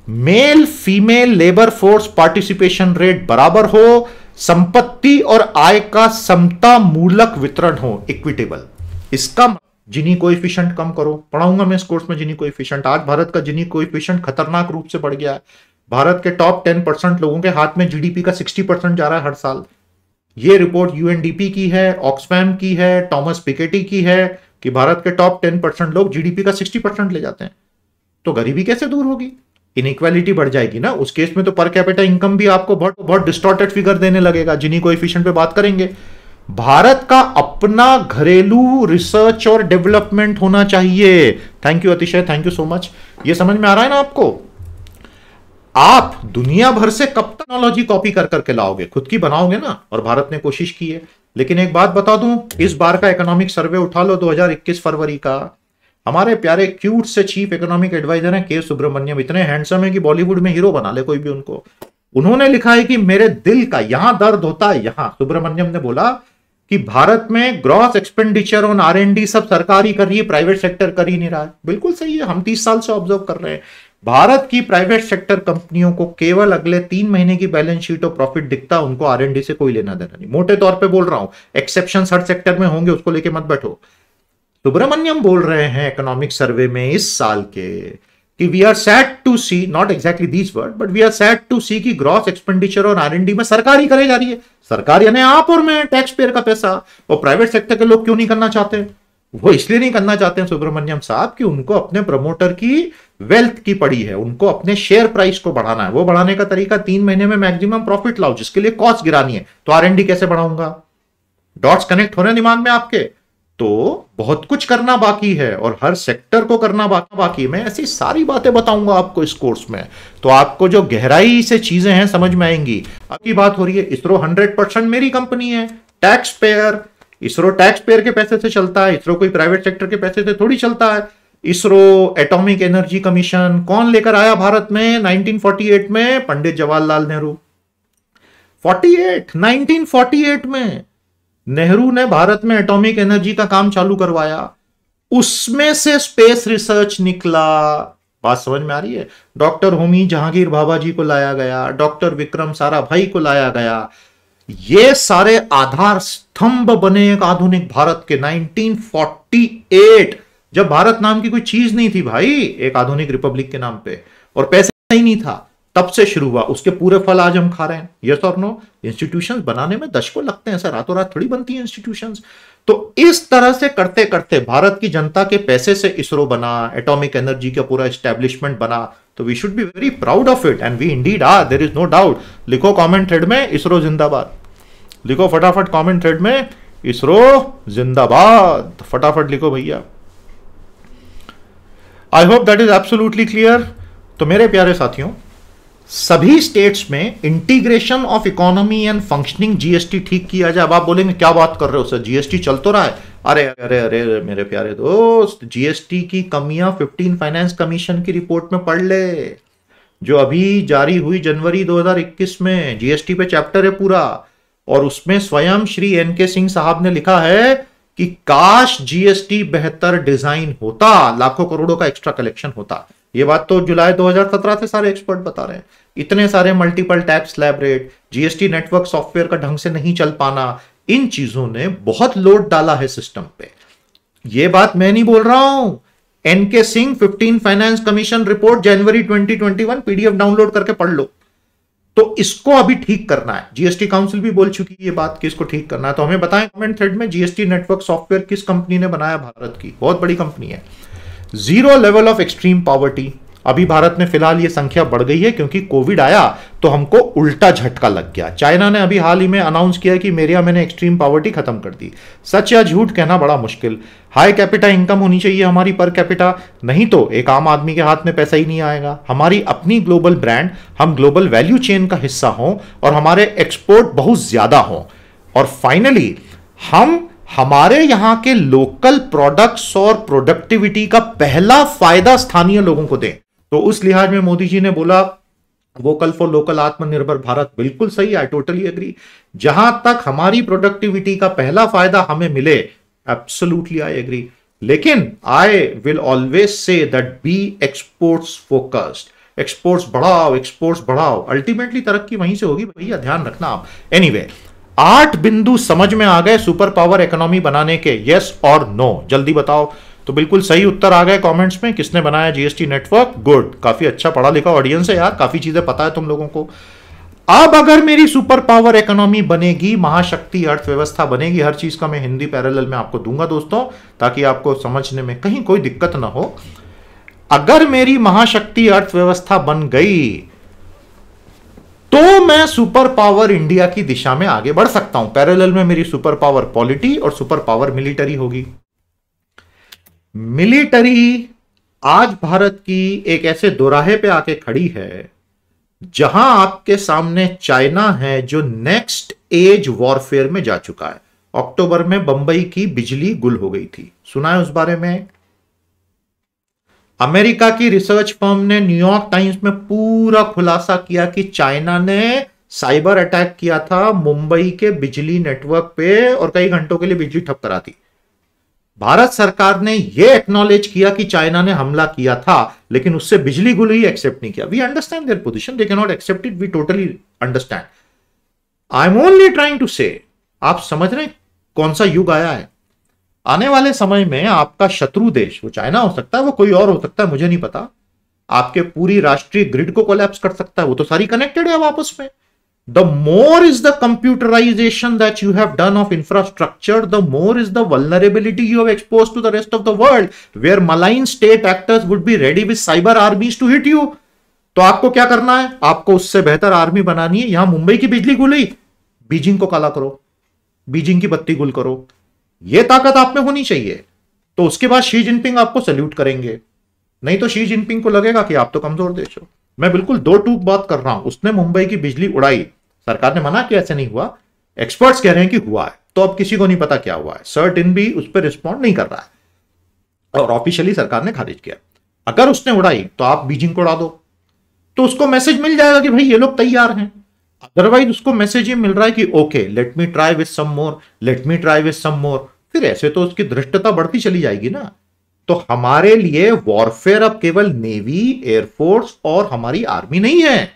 Male female labour force participation rate बराबर हो, संपत्ति और आय का समता मूलक वितरण हो, इक्विटेबल। इसका जिनी कोएफिशिएंट कम करो, पढ़ाऊंगा मैं इस कोर्स में जिनी कोएफिशिएंट। आज भारत का जिनी कोएफिशिएंट खतरनाक रूप से बढ़ गया है। भारत के टॉप 10% लोगों के हाथ में जीडीपी का 60% जा रहा है हर साल। ये रिपोर्ट यूएनडीपी की है, ऑक्सफैम की है, टॉमस पिकेटी की है कि भारत के टॉप 10% लोग जीडीपी का 60% ले जाते हैं। तो गरीबी कैसे दूर होगी? इनइक्वालिटी बढ़ जाएगी ना। उस केस में तो पर कैपिटा इनकम भी आपको बहुत बहुत डिस्टॉर्टेड फिगर देने लगेगा। जिनी कोएफिशिएंट पे बात करेंगे। भारत का अपना घरेलू रिसर्च और डेवलपमेंट होना चाहिए। थैंक यू अतिशय, थैंक यू सो मच। ये समझ में आ रहा है ना आपको? आप दुनिया भर से कब तक टेक्नोलॉजी कॉपी कर करके लाओगे? खुद की बनाओगे ना। और भारत ने कोशिश की है। लेकिन एक बात बता दूं, इस बार का इकोनॉमिक सर्वे उठा लो 2021 फरवरी का, हमारे प्यारे क्यूट से चीफ इकोनॉमिक एडवाइजर हैं के सुब्रमण्यम, इतने हैंडसम है कि बॉलीवुड में हीरो बना ले कोई भी उनको। उन्होंने लिखा है कि मेरे दिल का यहां दर्द होता है। यहां सुब्रमण्यम ने बोला कि भारत में ग्रॉस एक्सपेंडिचर ऑन आर&डी सब सरकार ही कर रही है, प्राइवेट सेक्टर कर ही नहीं रहा है। बिल्कुल सही है, हम 30 साल से ऑब्जर्व कर रहे हैं। भारत की प्राइवेट सेक्टर कंपनियों को केवल अगले 3 महीने की बैलेंस शीट और प्रॉफिट दिखता, उनको आर&डी से कोई लेना देना नहीं। मोटे तौर पे बोल रहा हूं, एक्सेप्शन हर सेक्टर में होंगे, उसको लेके मत बैठो। सुब्रमण्यम बोल रहे हैं इकोनॉमिक सर्वे में इस साल के कि we are sad to see, not exactly these word, but we are sad to see कि ग्रॉस एक्सपेंडिचर और आर&डी में सरकार ही करे जा रही है। सरकार यानी आप और मैं, टैक्स पेयर का पैसा। और प्राइवेट सेक्टर के लोग क्यों नहीं करना चाहते? वो इसलिए नहीं करना चाहते हैं सुब्रमण्यम साहब कि उनको अपने प्रमोटर की वेल्थ की पड़ी है, उनको अपने शेयर प्राइस को बढ़ाना है। वो बढ़ाने का तरीका 3 महीने में मैक्सिमम प्रॉफिट लाओ, जिसके लिए कॉस्ट गिरानी है। तो आर&डी कैसे बढ़ाऊंगा? डॉट्स कनेक्ट हो रहे हैं दिमाग में आपके? तो बहुत कुछ करना बाकी है और हर सेक्टर को करना बाकी है। मैं ऐसी सारी बातें बताऊंगा आपको इस कोर्स में, तो आपको जो गहराई से चीजें हैं समझ में आएंगी। अब की बात हो रही है, इसरो 100% मेरी कंपनी है, tax payer. ISRO tax payer के पैसे से चलता है, इसरो कोई प्राइवेट सेक्टर के पैसे से थोड़ी चलता है। इसरो एटॉमिक एनर्जी कमीशन कौन लेकर आया भारत में 1948 में? पंडित जवाहरलाल नेहरू। 1948 में नेहरू ने भारत में एटॉमिक एनर्जी का काम चालू करवाया। उसमें से स्पेस रिसर्च निकला। बात समझ में आ रही है? डॉक्टर होमी जहांगीर भाभा जी को लाया गया, डॉक्टर विक्रम साराभाई को लाया गया। ये सारे आधार स्तंभ बने एक आधुनिक भारत के। 1948 जब भारत नाम की कोई चीज नहीं थी भाई, एक आधुनिक रिपब्लिक के नाम पे, और पैसा ही नहीं था, तब से शुरू हुआ। उसके पूरे फल आज हम खा रहे हैं। यस और नो? इंस्टीट्यूशंस बनाने में दशकों लगते हैं, ऐसा रातों रात थोड़ी बनती है इंस्टीट्यूशंस। तो इस तरह से करते करते भारत की जनता के पैसे से इसरो बना, एटॉमिक एनर्जी का पूरा एस्टेब्लिशमेंट बना। तो we should be very proud of it, and we indeed are, there is no doubt. लिखो कमेंट थ्रेड में इसरो जिंदाबाद, लिखो फटाफट कमेंट थ्रेड में इसरो जिंदाबाद, फटाफट लिखो भैया। I hope that is absolutely clear. तो मेरे प्यारे साथियों, सभी स्टेट्स में integration of economy and functioning GST ठीक किया जाए। अब आप बोलेंगे क्या बात कर रहे हो सर, जीएसटी चल तो रहा है। अरे अरे अरे मेरे प्यारे दोस्त, जीएसटी की कमियां 15 फाइनेंस कमीशन की रिपोर्ट में पढ़ ले, जो अभी जारी हुई जनवरी 2021 में। जीएसटी पे चैप्टर है पूरा, और उसमें स्वयं श्री एनके सिंह साहब ने लिखा है कि काश जीएसटी बेहतर डिजाइन होता, लाखों करोड़ों का एक्स्ट्रा कलेक्शन होता। ये बात तो जुलाई 2017 से सारे एक्सपर्ट बता रहे हैं। इतने सारे multiple tax slab rate, GST network software का ढंग से नहीं चल पाना, इन चीजों ने बहुत लोड डाला है सिस्टम पे। ये बात मैं नहीं बोल रहा हूं, NK Singh 15 finance commission report जनवरी 2021 पीडीएफ डाउनलोड करके पढ़ लो। तो इसको अभी ठीक करना है। जीएसटी काउंसिल भी बोल चुकी है ये बात कि इसको ठीक करना है। तो हमें बताएं कमेंट थ्रेड में, जीएसटी नेटवर्क सॉफ्टवेयर किस कंपनी ने बनाया? भारत की बहुत बड़ी कंपनी है। Zero level of extreme poverty. अभी भारत में फिलहाल ये संख्या बढ़ गई है क्योंकि कोविड आया तो हमको उल्टा झटका लग गया। चाइना ने अभी हाल ही में अनाउंस किया कि मैंने एक्सट्रीम पॉवर्टी खत्म कर दी। सच या झूठ कहना बड़ा मुश्किल। हाई कैपिटा इनकम होनी चाहिए हमारी पर कैपिटा, नहीं तो एक आम आदमी के हाथ में पैसा ही नहीं आएगा। हमारी अपनी ग्लोबल ब्रांड, हम ग्लोबल वैल्यू चेन का हिस्सा हों और हमारे एक्सपोर्ट बहुत ज्यादा हों, और फाइनली हम हमारे यहां के लोकल प्रोडक्ट्स और प्रोडक्टिविटी का पहला फायदा स्थानीय लोगों को दें। तो उस लिहाज में मोदी जी ने बोला वोकल फॉर लोकल, आत्मनिर्भर भारत, बिल्कुल सही, आई टोटली एग्री। जहां तक हमारी प्रोडक्टिविटी का पहला फायदा हमें मिले, एब्सोल्युटली आई एग्री। लेकिन I will always say that be exports focused. Exports बढ़ाओ, एक्सपोर्ट्स बढ़ाओ, अल्टीमेटली तरक्की वहीं से होगी भैया, ध्यान रखना आप। एनीवे, 8 बिंदु समझ में आ गए सुपर पावर इकोनॉमी बनाने के, यस और नो, जल्दी बताओ। तो बिल्कुल सही उत्तर आ गए कमेंट्स में। किसने बनाया जीएसटी नेटवर्क? गुड, काफी अच्छा पढ़ा लिखा ऑडियंस है यार, काफी चीजें पता है तुम लोगों को। अब अगर मेरी सुपर पावर इकोनॉमी बनेगी, महाशक्ति अर्थव्यवस्था बनेगी, हर चीज का मैं हिंदी पैरेलल में आपको दूंगा दोस्तों, ताकि आपको समझने में कहीं कोई दिक्कत ना हो। अगर मेरी महाशक्ति अर्थव्यवस्था बन गई तो मैं सुपर पावर इंडिया की दिशा में आगे बढ़ सकता हूं। पैरेलल में मेरी सुपर पावर पॉलिटी और सुपर पावर मिलिट्री होगी। मिलिट्री आज भारत की एक ऐसे दोराहे पे आके खड़ी है जहां आपके सामने चाइना है जो नेक्स्ट एज वॉरफेयर में जा चुका है। अक्टूबर में बंबई की बिजली गुल हो गई थी, सुना है उस बारे में? अमेरिका की रिसर्च फर्म ने न्यूयॉर्क टाइम्स में पूरा खुलासा किया कि चाइना ने साइबर अटैक किया था मुंबई के बिजली नेटवर्क पे और कई घंटों के लिए बिजली ठप करा दी। भारत सरकार ने यह एक्नॉलेज किया कि चाइना ने हमला किया था, लेकिन उससे बिजली गुल ही एक्सेप्ट नहीं किया। We understand their position, they can not accept it, we totally understand. I am only trying to say, आप समझ रहे हैं कौन सा युग आया है? आने वाले समय में आपका शत्रु देश, वो चाइना हो सकता है, वो कोई और हो सकता है, मुझे नहीं पता, आपके पूरी राष्ट्रीय ग्रिड को कोलैप्स कर सकता है। वो तो सारी कनेक्टेड है आपस में। The more is the computerization that you have done of infrastructure, the more is the vulnerability you have exposed to the rest of the world, where malign state actors would be ready with cyber armies to hit you. तो आपको क्या करना है? आपको उससे बेहतर army बनानी है। यहां मुंबई की बिजली गुली, बीजिंग को काला करो, बीजिंग की बत्ती गुल करो, यह ताकत आप में होनी चाहिए। तो उसके बाद शी जिनपिंग आपको सल्यूट करेंगे, नहीं तो शी जिनपिंग को लगेगा कि आप तो कमजोर देश हो। मैं बिल्कुल दो टूक बात कर रहा हूं। उसने मुंबई की बिजली उड़ाई, सरकार ने मना किया ऐसे नहीं हुआ, एक्सपर्ट्स कह रहे हैं कि हुआ है, तो अब किसी को नहीं पता क्या हुआ है। सर्ट भी उस पर रिस्पॉन्ड नहीं कर रहा है और ऑफिशियली सरकार ने खारिज किया। अगर उसने उड़ाई तो आप बीजिंग को उड़ा दो, तो उसको मैसेज मिल जाएगा कि भाई ये लोग तैयार हैं। अदरवाइज उसको मैसेज ये मिल रहा है कि okay let me try with some more, let me try with some more, फिर ऐसे तो उसकी धृष्टता बढ़ती चली जाएगी ना। तो हमारे लिए वॉरफेयर अब केवल नेवी, एयरफोर्स और हमारी आर्मी नहीं है।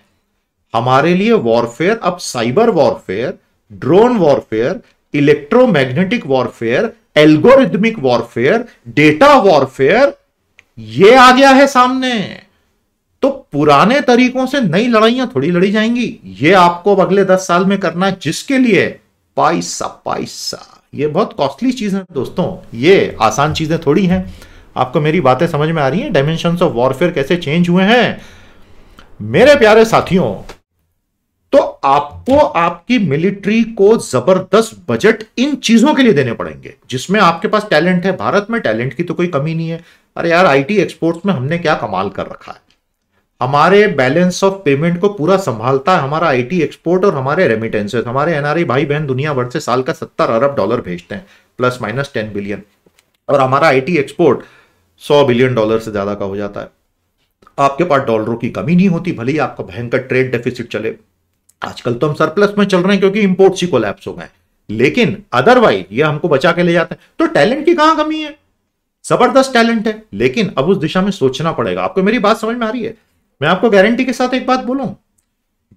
हमारे लिए वॉरफेयर अब cyber warfare, drone warfare, electromagnetic warfare, algorithmic warfare, data warfare, ये आ गया है सामने। तो पुराने तरीकों से नई लड़ाइयां थोड़ी लड़ी जाएंगी। ये आपको अब अगले 10 साल में करना है, जिसके लिए पैसा पैसा, ये बहुत कॉस्टली चीज है दोस्तों, ये आसान चीजें थोड़ी हैं। आपको मेरी बातें समझ में आ रही हैं? डायमेंशंस ऑफ वॉरफेयर कैसे चेंज हुए हैं मेरे प्यारे साथियों। तो आपको आपकी मिलिट्री को जबरदस्त बजट इन चीजों के लिए देने पड़ेंगे जिसमें आपके पास टैलेंट है। भारत में टैलेंट की तो कोई कमी नहीं है। अरे यार, आईटी एक्सपोर्ट्स में हमने क्या कमाल कर रखा है। हमारे बैलेंस ऑफ पेमेंट को पूरा संभालता है हमारा आईटी एक्सपोर्ट और हमारे रेमिटेंसेस। हमारे एनआरआई भाई बहन दुनिया भर से साल का 70 अरब डॉलर भेजते हैं, प्लस माइनस 10 बिलियन, और हमारा आईटी एक्सपोर्ट 100 बिलियन डॉलर से ज्यादा का हो जाता है। आपके पास डॉलरों की कमी नहीं होती, भले ही आपका भयंकर ट्रेड डेफिसिट चले। आजकल तो हम सरप्लस में चल रहे हैं क्योंकि इंपोर्ट्स ही कोलैप्स हो गए, लेकिन अदरवाइज ये हमको बचा के ले जाते हैं। तो टैलेंट की कहां कमी है? जबरदस्त टैलेंट है, लेकिन अब उस दिशा में सोचना पड़ेगा। आपको मेरी बात समझ में आ रही है? मैं आपको गारंटी के साथ एक बात बोलूं,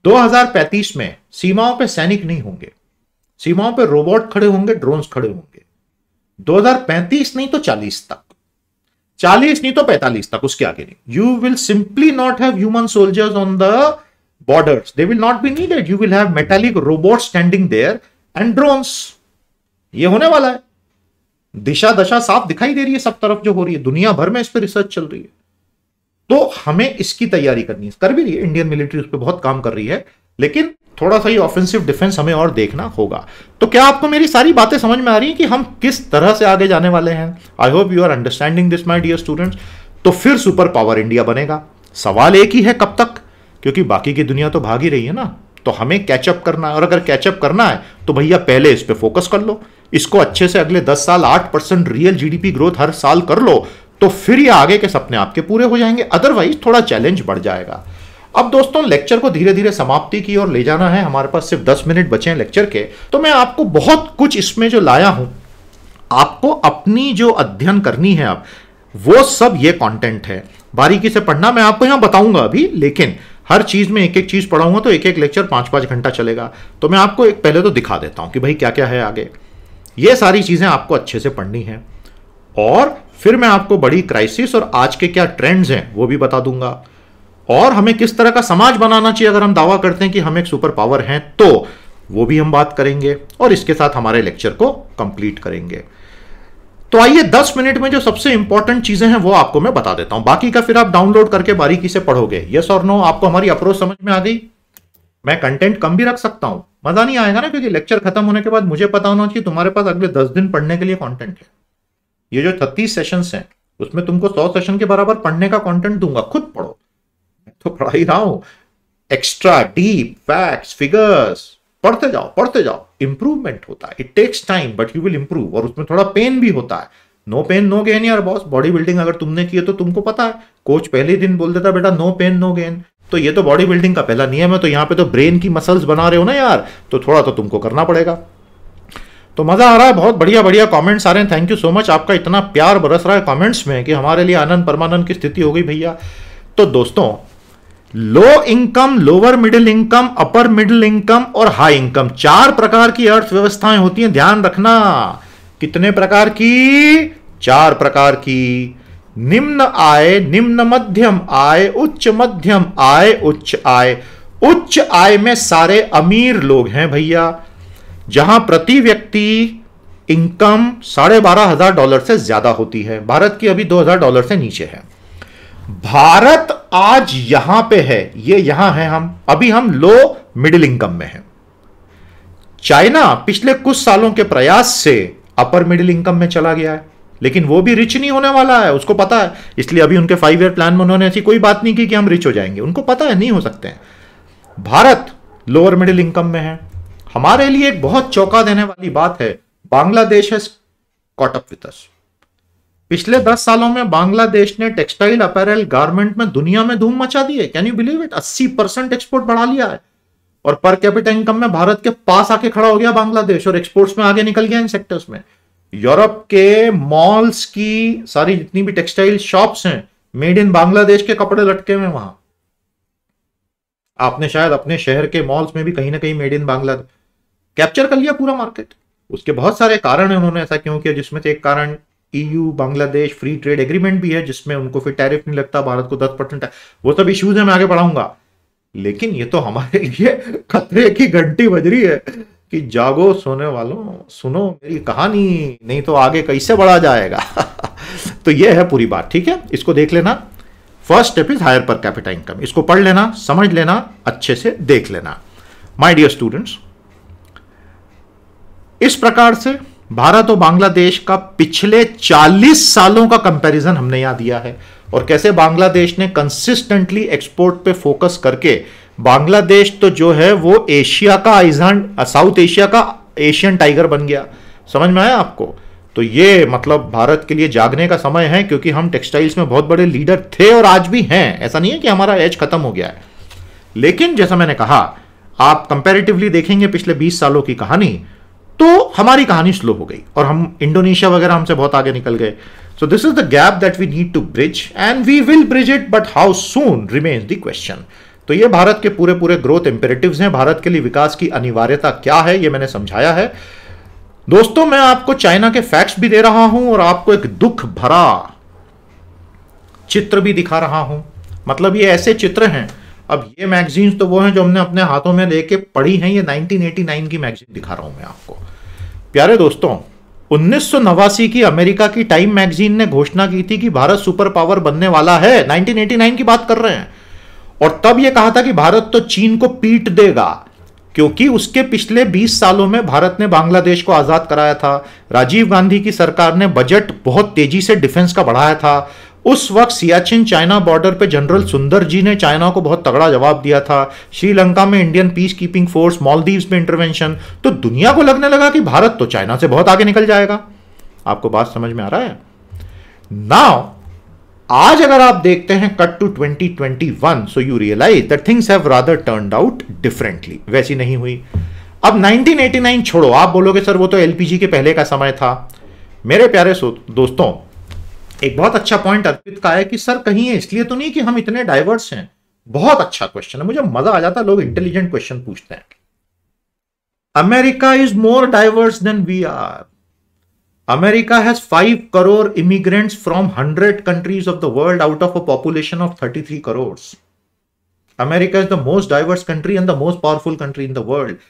2035 में सीमाओं पे सैनिक नहीं होंगे, सीमाओं पे रोबोट खड़े होंगे, ड्रोन्स खड़े होंगे। 2035 नहीं तो 40 तक, 40 नहीं तो 45 तक, उसके आगे नहीं। You will simply not have human soldiers on the borders, they will not be needed, you will have metallic robot standing there and drones. ये होने वाला है। दिशा दशा साफ दिखाई दे रही है, सब तरफ जो हो रही है, दुनिया भर में इस पर रिसर्च चल रही है। तो हमें इसकी तैयारी करनी है, कर भी रही है इंडियन मिलिट्री, उस पर बहुत काम कर रही है, लेकिन थोड़ा सा ये ऑफेंसिव डिफेंस हमें और देखना होगा। तो क्या आपको मेरी सारी बातें समझ में आ रही हैं कि हम किस तरह से आगे जाने वाले हैं? I hope you are understanding this my dear students. तो फिर सुपर पावर इंडिया बनेगा। सवाल एक ही है, कब तक? क्योंकि बाकी की दुनिया तो भाग ही रही है ना, तो हमें कैचअप करना है। और अगर कैचअप करना है तो भैया पहले इस पे फोकस कर लो, इसको अच्छे से अगले 10 साल 8% रियल जीडीपी ग्रोथ हर साल कर लो, तो फिर ये आगे के सपने आपके पूरे हो जाएंगे। अदरवाइज थोड़ा चैलेंज बढ़ जाएगा। अब दोस्तों लेक्चर को धीरे धीरे समाप्ति की ओर ले जाना है, हमारे पास सिर्फ 10 मिनट बचे हैं लेक्चर के। तो मैं आपको बहुत कुछ इसमें जो लाया हूं, आपको अपनी जो अध्ययन करनी है अब, वो सब ये कंटेंट है, बारीकी से पढ़ना। मैं आपको यहां बताऊंगा अभी, लेकिन हर चीज में एक एक चीज पढ़ाऊंगा तो एक एक लेक्चर 5-5 घंटा चलेगा। तो मैं आपको एक पहले तो दिखा देता हूं कि भाई क्या क्या है आगे। ये सारी चीजें आपको अच्छे से पढ़नी है, और फिर मैं आपको बड़ी क्राइसिस और आज के क्या ट्रेंड्स हैं वो भी बता दूंगा, और हमें किस तरह का समाज बनाना चाहिए अगर हम दावा करते हैं कि हम एक सुपर पावर हैं, तो वो भी हम बात करेंगे, और इसके साथ हमारे लेक्चर को कंप्लीट करेंगे। तो आइए 10 मिनट में जो सबसे इंपॉर्टेंट चीजें हैं वो आपको मैं बता देता हूं, बाकी का फिर आप डाउनलोड करके बारीकी से पढ़ोगे। यस और नो? आपको हमारी अप्रोच समझ में आ गई? मैं कंटेंट कम भी रख सकता हूं, मजा नहीं आएगा ना, क्योंकि लेक्चर खत्म होने के बाद मुझे पता होना चाहिए तुम्हारे पास अगले 10 दिन पढ़ने के लिए कंटेंट है। ये जो 36 सेशंस हैं उसमें तुमको 100 सेशन के बराबर पढ़ने का कंटेंट दूंगा, खुद पढ़ो। मैं तो पढ़ा ही रहा हूं, एक्स्ट्रा डीप फैक्ट्स फिगर्स, पढ़ते जाओ। इंप्रूवमेंट होता है, it takes time but you will improve, और उसमें थोड़ा पेन भी होता है। नो पेन नो गेन यार बॉस। बॉडी बिल्डिंग अगर तुमने की है तो तुमको पता है, कोच पहले ही दिन बोल देता बेटा नो पेन नो गेन। तो ये तो बॉडी बिल्डिंग का पहला नियम है। तो यहां पे तो ब्रेन की मसल्स बना रहे हो ना यार, तो थोड़ा तो तुमको करना पड़ेगा। तो मजा आ रहा है, बहुत बढ़िया बढ़िया कमेंट्स आ रहे हैं। थैंक यू सो मच, आपका इतना प्यार बरस रहा है कमेंट्स में कि हमारे लिए आनंद परमानंद की स्थिति हो गई भैया। तो दोस्तों, low income, lower middle income, अपर मिडिल इनकम और हाई इनकम, 4 प्रकार की अर्थव्यवस्थाएं होती हैं, ध्यान रखना। कितने प्रकार की? 4 प्रकार की। निम्न आय, निम्न मध्यम आय, उच्च मध्यम आय, उच्च आय। उच्च आय में सारे अमीर लोग हैं भैया, जहां प्रति व्यक्ति इनकम $12,500 से ज्यादा होती है। भारत की अभी $2,000 से नीचे है। भारत आज यहां पे है, ये यहां है, हम लो मिडिल इनकम में हैं। चाइना पिछले कुछ सालों के प्रयास से अपर मिडिल इनकम में चला गया है, लेकिन वो भी रिच नहीं होने वाला है, उसको पता है। इसलिए अभी उनके 5 ईयर प्लान में उन्होंने ऐसी कोई बात नहीं की कि हम रिच हो जाएंगे, उनको पता है नहीं हो सकते हैं। भारत लोअर मिडिल इनकम में है। हमारे लिए एक बहुत चौंका देने वाली बात है, Bangladesh has caught up with us. पिछले 10 सालों में बांग्लादेश ने टेक्सटाइल अपैरल गारमेंट में दुनिया में धूम मचा दी है। Can you believe it? 80% export बढ़ा लिया है, और पर कैपिटा इनकम में भारत के पास आके खड़ा हो गया बांग्लादेश, और एक्सपोर्ट्स में आगे निकल गया इन सेक्टर्स में। यूरोप के मॉल्स की सारी जितनी भी टेक्सटाइल शॉप्स हैं, मेड इन बांग्लादेश के कपड़े लटके हुए वहां। आपने शायद अपने शहर के मॉल्स में भी कहीं ना कहीं मेड इन बांग्लादेश कैप्चर कर लिया पूरा मार्केट। उसके बहुत सारे कारण हैं उन्होंने ऐसा क्यों किया, जिसमें से एक कारण EU Bangladesh free trade agreement भी है, जिसमें उनको फिर टैरिफ नहीं लगता, भारत को 10%। वो सब इश्यूज है, मैं आगे बढ़ाऊंगा। लेकिन ये तो हमारे लिए खतरे की घंटी बज रही है कि जागो सोने वालों, सुनो मेरी कहानी, नहीं तो आगे कैसे बढ़ा जाएगा। तो ये है पूरी बात, ठीक है? इसको देख लेना। First step is higher per capita income. इसको पढ़ लेना, समझ लेना, अच्छे से देख लेना। माय डियर स्टूडेंट्स, इस प्रकार से भारत और बांग्लादेश का पिछले 40 सालों का कंपैरिजन हमने यहां दिया है, और कैसे बांग्लादेश ने कंसिस्टेंटली एक्सपोर्ट पे फोकस करके, बांग्लादेश तो जो है वो एशिया का साउथ एशिया का एशियन टाइगर बन गया। समझ में आया आपको? तो ये मतलब भारत के लिए जागने का समय है, क्योंकि हम टेक्सटाइल्स में बहुत बड़े लीडर थे और आज भी हैं। ऐसा नहीं है कि हमारा एज खत्म हो गया है, लेकिन जैसा मैंने कहा, आप कंपैरेटिवली देखेंगे पिछले 20 सालों की कहानी, तो हमारी कहानी स्लो हो गई, और हम इंडोनेशिया वगैरह हमसे बहुत आगे निकल गए। So this is the gap that we need to bridge, and we will bridge it, but how soon remains the question. तो ये भारत के पूरे पूरे ग्रोथ इंपेरेटिव्स हैं, भारत के लिए विकास की अनिवार्यता क्या है, ये मैंने समझाया है। दोस्तों, मैं आपको चाइना के फैक्ट्स भी दे रहा हूं, और आपको एक दुख भरा चित्र भी दिखा रहा हूं। मतलब ये ऐसे चित्र हैं, अब ये मैगजीन्स तो वो हैं जो हमने अपने हाथों में लेके पढ़ी हैं, ये 1989 की मैगजीन दिखा रहा हूं मैं आपको। प्यारे दोस्तों, 1989 की अमेरिका की टाइम मैगजीन ने घोषणा की थी कि भारत सुपर पावर बनने वाला है। 1989 की बात कर रहे हैं। और तब यह कहा था कि भारत तो चीन को पीट देगा, क्योंकि उसके पिछले 20 सालों में भारत ने बांग्लादेश को आजाद कराया था। राजीव गांधी की सरकार ने बजट बहुत तेजी से डिफेंस का बढ़ाया था। उस वक्त सियाचिन चाइना बॉर्डर पे जनरल सुंदर जी ने चाइना को बहुत तगड़ा जवाब दिया था। श्रीलंका में Indian peace keeping force, Maldives में इंटरवेंशन। तो दुनिया को लगने लगा कि भारत तो चाइना से बहुत आगे निकल जाएगा। आपको बात समझ में आ रहा है? नाउ आज अगर आप देखते हैं cut to 2021, so you realise that things have rather turned out differently. वैसी नहीं हुई। अब 1989 छोड़ो, आप बोलोगे सर वो तो एलपीजी के पहले का समय था। मेरे प्यारे दोस्तों, एक बहुत अच्छा पॉइंट अर्पित का है कि सर कहीं ये इसलिए तो नहीं कि हम इतने डाइवर्स हैं। बहुत अच्छा क्वेश्चन है, मुझे मजा आ जाता है लोग इंटेलिजेंट क्वेश्चन पूछते हैं। America is more diverse than we are. America has 5 crore immigrants from 100 countries of the world out of a population of 33 crores. America is the most diverse country and the most powerful country in the world.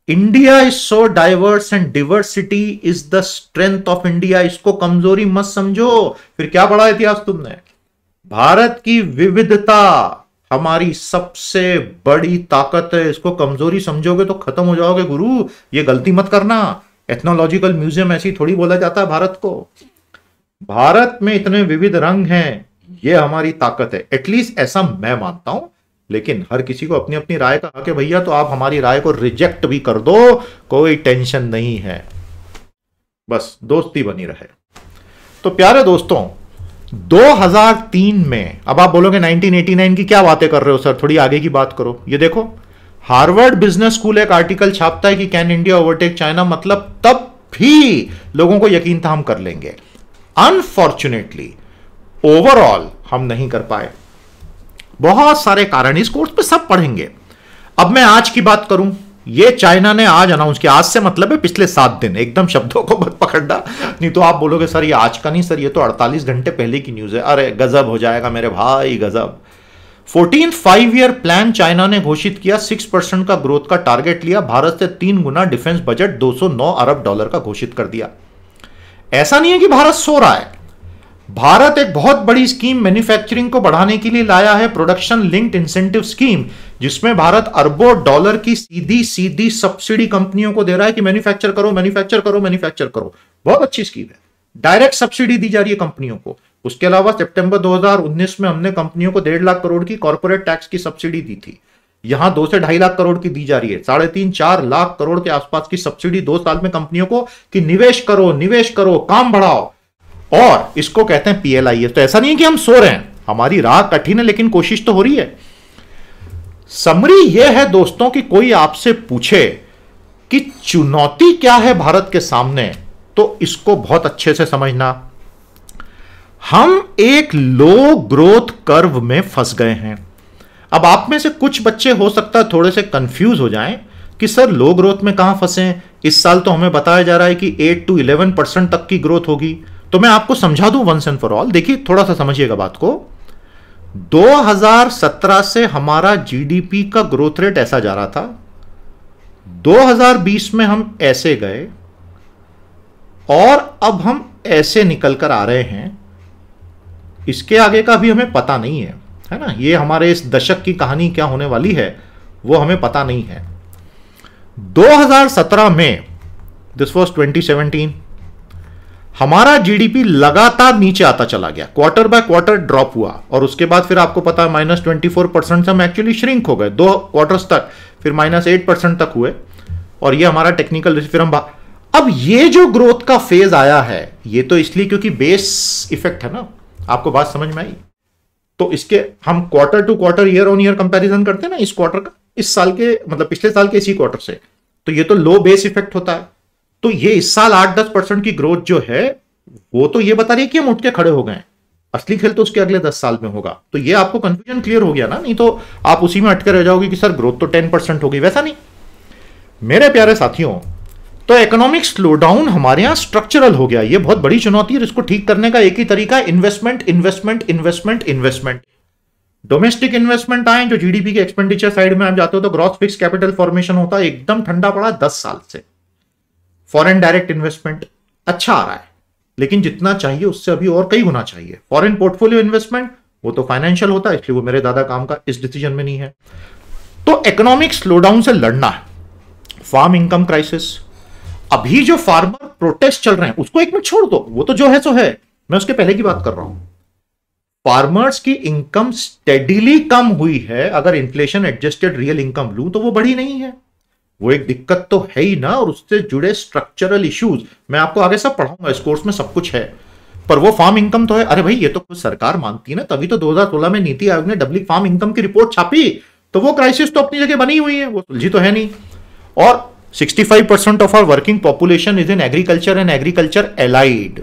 India is so diverse and diversity is the strength of India. इसको कमजोरी मत समझो। फिर क्या पढ़ा इतिहास तुमने? भारत की विविधता हमारी सबसे बड़ी ताकत है। इसको कमजोरी समझोगे तो खत्म हो जाओगे गुरु। ये गलती मत करना। एथनोलॉजिकल म्यूजियम ऐसी थोड़ी बोला जाता है भारत को। भारत में इतने विविध रंग हैं, ये हमारी ताकत है। एटलीस्ट ऐसा मैं मानता हूं, लेकिन हर किसी को अपनी अपनी राय का हक है भैया। तो आप हमारी राय को रिजेक्ट भी कर दो, कोई टेंशन नहीं है, बस दोस्ती बनी रहे। तो प्यारे दोस्तों, 2003 में, अब आप बोलोगे 1989 की क्या बातें कर रहे हो सर, थोड़ी आगे की बात करो। ये देखो, हार्वर्ड बिजनेस स्कूल एक आर्टिकल छापता है कि कैन इंडिया ओवरटेक चाइना। मतलब तब भी लोगों को यकीन था हम कर लेंगे। अनफॉर्चुनेटली ओवरऑल हम नहीं कर पाए। बहुत सारे कारण, इस कोर्स पे सब पढ़ेंगे। अब मैं आज की बात करूं, ये चाइना ने आज अनाउंस किया। आज से मतलब है पिछले 7 दिन। एकदम शब्दों को मत पकड़ना, नहीं तो आप बोलोगे सर ये आज का नहीं सर, ये तो 48 घंटे पहले की न्यूज है। अरे गजब हो जाएगा मेरे भाई, गजब। 14th 5-year प्लान चाइना ने घोषित किया। 6% का ग्रोथ का टारगेट लिया। भारत से 3 गुना डिफेंस बजट $209 अरब का घोषित कर दिया। ऐसा नहीं है कि भारत सो रहा है। भारत एक बहुत बड़ी स्कीम मैन्युफैक्चरिंग को बढ़ाने के लिए लाया है, प्रोडक्शन लिंक्ड इंसेंटिव स्कीम, जिसमें भारत अरबों डॉलर की सीधी सब्सिडी कंपनियों को दे रहा है कि मैन्युफैक्चर करो, मैन्युफैक्चर करो, मैन्युफैक्चर करो। बहुत अच्छी स्कीम है। डायरेक्ट सब्सिडी दी जा रही है कंपनियों को। उसके अलावा सितंबर 2019 में हमने कंपनियों को 1.5 लाख करोड़ की कॉर्पोरेट टैक्स की सब्सिडी दी थी। यहां 2 से 2.5 लाख करोड़ की दी जा रही है। 3.5-4 लाख करोड़ के आसपास की सब्सिडी 2 साल में कंपनियों को कि निवेश करो, काम बढ़ाओ। और इसको कहते हैं PLIS। तो ऐसा नहीं है कि हम सो रहे हैं, हमारी राह कठिन है लेकिन कोशिश तो हो रही है। समरी यह है दोस्तों कि कोई आपसे पूछे कि चुनौती क्या है भारत के सामने, तो इसको बहुत अच्छे से समझना। हम एक लो ग्रोथ कर्व में फंस गए हैं। अब आप में से कुछ बच्चे हो सकता है थोड़े से कंफ्यूज हो जाएं कि सर लो ग्रोथ में कहां फंसे। इस साल तो हमें बताया जा रहा है कि 8 to 11% तक की ग्रोथ होगी। तो मैं आपको समझा दूं वंस एंड फॉर ऑल। देखिए, थोड़ा सा समझिएगा बात को। 2017 से हमारा जीडीपी का ग्रोथ रेट ऐसा जा रहा था। 2020 में हम ऐसे गए और अब हम ऐसे निकल कर आ रहे हैं। इसके आगे का भी हमें पता नहीं है ना। ये हमारे इस दशक की कहानी क्या होने वाली है वो हमें पता नहीं है। 2017 में, दिस वॉज 2017, हमारा जीडीपी लगातार नीचे आता चला गया। क्वार्टर बाय क्वार्टर ड्रॉप हुआ और उसके बाद फिर आपको पता है -24% से हम एक्चुअली श्रिंक हो गए 2 क्वार्टर्स तक, फिर -8% तक हुए। और ये हमारा टेक्निकल, फिर हम अब ये जो ग्रोथ का फेज आया है, ये तो इसलिए क्योंकि बेस इफेक्ट है ना। आपको बात समझ में आई? तो इसके हम quarter to quarter, year on year comparison करते हैं ना, इस क्वार्टर का इस साल के, मतलब पिछले साल के इसी क्वार्टर से, तो ये तो लो बेस इफेक्ट होता है। तो ये इस साल 8-10% की ग्रोथ जो है वो तो ये बता रही है कि हम उठ के खड़े हो गए। असली खेल तो उसके अगले 10 साल में होगा। तो ये आपको कंफ्यूजन क्लियर हो गया ना, नहीं तो आप उसी में अटके रह जाओगे कि सर ग्रोथ तो 10% होगी। वैसा नहीं मेरे प्यारे साथियों। तो इकोनॉमिक स्लोडाउन हमारे यहां स्ट्रक्चरल हो गया। ये बहुत बड़ी चुनौती है। इसको ठीक करने का एक ही तरीका है, investment, investment, investment, investment. Domestic investment आए जो जीडीपी के एक्सपेंडिचर साइड में आप जाते हो तो ग्रॉस फिक्स कैपिटल फॉर्मेशन होता है, एकदम ठंडा पड़ा 10 साल से। फॉरेन डायरेक्ट इन्वेस्टमेंट, अच्छा आ रहा है, लेकिन जितना चाहिए उससे अभी और कई गुना चाहिए। फॉरेन पोर्टफोलियो इन्वेस्टमेंट वो तो फाइनेंशियल होता है, इसलिए वो मेरे दादा काम का इस डिसीजन में नहीं है। तो इकोनॉमिक स्लोडाउन से लड़ना है, फार्म इनकम क्राइसिस, अभी जो फार्मर प्रोटेस्ट चल रहे हैं उसको एक मिनट छोड़ दो, वो तो जो है सो है, मैं उसके पहले की बात कर रहा हूं। फार्मर्स की इनकम स्टेडीली कम हुई है, अगर इन्फ्लेशन एडजस्टेड रियल इनकम लूं तो वो बढ़ी नहीं है, वो एक दिक्कत तो है ही ना। और उससे जुड़े स्ट्रक्चरल इश्यूज मैं आपको आगे सब पढ़ाऊंगा, इस कोर्स में सब कुछ है, पर वो फार्म इनकम तो है। अरे भाई ये तो कुछ सरकार मानती है ना, तभी तो 2016 में नीति आयोग ने डबलिंग फार्म इनकम की रिपोर्ट छापी, तो वो क्राइसिस तो अपनी जगह बनी हुई है, वो सुलझी तो है नहीं। और 65% of our working population is in agriculture and agriculture allied.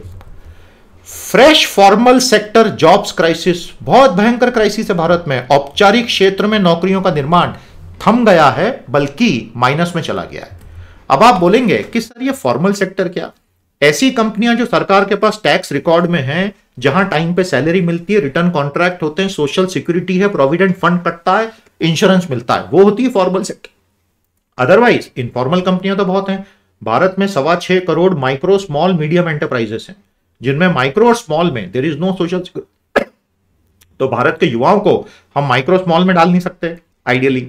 Fresh formal sector jobs crisis, बहुत भयंकर क्राइसिस है भारत में। औपचारिक क्षेत्र में नौकरियों का निर्माण थम गया है, बल्कि माइनस में चला गया है। अब आप बोलेंगे कि सर ये फॉर्मल सेक्टर क्या? ऐसी कंपनियां जो सरकार के पास टैक्स रिकॉर्ड में हैं, जहां टाइम पे सैलरी मिलती है, रिटर्न कॉन्ट्रैक्ट होते हैं, सोशल सिक्योरिटी है, प्रोविडेंट फंड कटता है, इंश्योरेंस मिलता है, वो होती है फॉर्मल सेक्टर। अदरवाइज इनफॉर्मल कंपनियां तो बहुत हैं। भारत में 6.25 crore micro small medium enterprises हैं, जिनमें माइक्रो और स्मॉल में there is no social security. तो भारत के युवाओं को हम माइक्रो स्मॉल में डाल नहीं सकते आइडियली।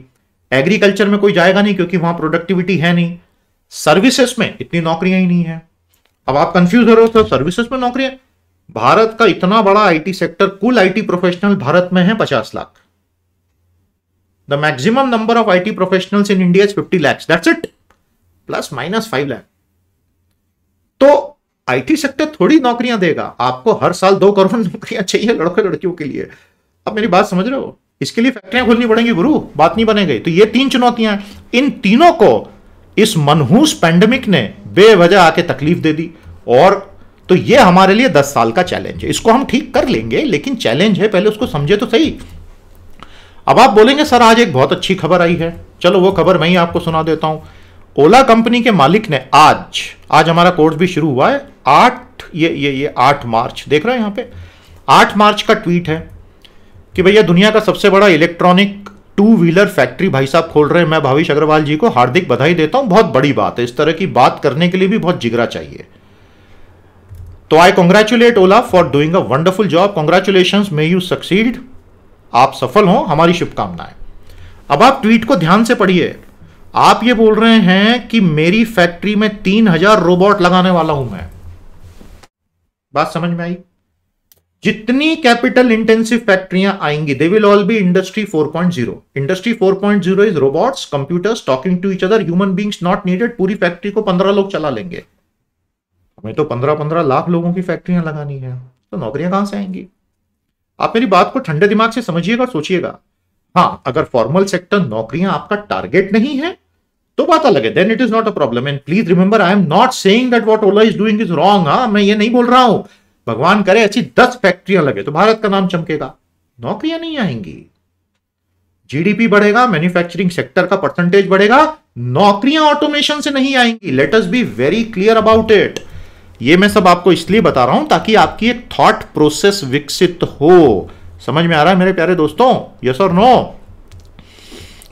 एग्रीकल्चर में कोई जाएगा नहीं क्योंकि वहां प्रोडक्टिविटी है नहीं। सर्विसेज में इतनी नौकरियां ही नहीं है। अब आप कंफ्यूज हो रहे हो, तो सर्विसेज में नौकरियां, भारत का इतना बड़ा आईटी सेक्टर, कुल आईटी प्रोफेशनल भारत में है 50 lakh. The maximum number of IT professionals in India is 50 lakhs, that's it, plus minus 5 lakh. तो आईटी सेक्टर थोड़ी नौकरियां देगा आपको, हर साल 2 करोड़ नौकरियां चाहिए लड़के लड़कियों के लिए। अब मेरी बात समझ रहे हो? इसके लिए फैक्ट्रियां खोलनी पड़ेंगी गुरु, बात नहीं बनेगी। तो ये 3 चुनौतियां हैं, इन तीनों को इस मनहूस पैंडेमिक ने बेवजह आके तकलीफ दे दी। और तो ये हमारे लिए 10 साल का चैलेंज है, इसको हम ठीक कर लेंगे, लेकिन चैलेंज है, पहले उसको समझे तो सही। अब आप बोलेंगे सर आज एक बहुत अच्छी खबर आई है, चलो वो खबर मैं ही आपको सुना देता हूं। ओला कंपनी के मालिक ने आज हमारा कोर्स भी शुरू हुआ है, 8 मार्च, देख रहे हैं यहां पे 8 मार्च का ट्वीट है कि भैया दुनिया का सबसे बड़ा इलेक्ट्रॉनिक 2 व्हीलर फैक्ट्री भाई साहब खोल रहे हैं। मैं भावेश अग्रवाल जी को हार्दिक बधाई देता हूं, बहुत बड़ी बात है, इस तरह की बात करने के लिए भी बहुत जिगरा चाहिए। तो I congratulate Ola for doing a wonderful job, congratulations, may you succeed, आप सफल हो, हमारी शुभकामनाएं। अब आप ट्वीट को ध्यान से पढ़िए, आप ये बोल रहे हैं कि मेरी फैक्ट्री में 3000 रोबोट लगाने वाला हूं मैं। बात समझ में आई? जितनी कैपिटल इंटेंसिव फैक्ट्रियां आएंगी, they will all be industry 4.0। Industry 4.0 is robots, computers talking to each other, human beings not needed. पूरी फैक्ट्री को 15 लोग चला लेंगे। हमें तो 15-15 लाख लोगों की फैक्ट्रियां लगानी है, तो नौकरियां कहां से आएंगी? आप मेरी बात को ठंडे दिमाग से समझिएगा, सोचिएगा। हाँ, अगर फॉर्मल सेक्टर नौकरियां आपका टारगेट नहीं है तो बात अलग है, then it is not a problem. And please remember, I am not saying that what Ola is doing is wrong. हाँ, मैं ये नहीं बोल रहा हूं, भगवान करे ऐसी 10 फैक्ट्रियां लगे तो भारत का नाम चमकेगा, नौकरियां नहीं आएंगी। जीडीपी बढ़ेगा, मैन्युफैक्चरिंग सेक्टर का परसेंटेज बढ़ेगा, नौकरियां ऑटोमेशन से नहीं आएंगी। Late us be very clear about it. ये मैं सब आपको इसलिए बता रहा हूं ताकि आपकी एक थॉट प्रोसेस विकसित हो। समझ में आ रहा है मेरे प्यारे दोस्तों? यस और नो?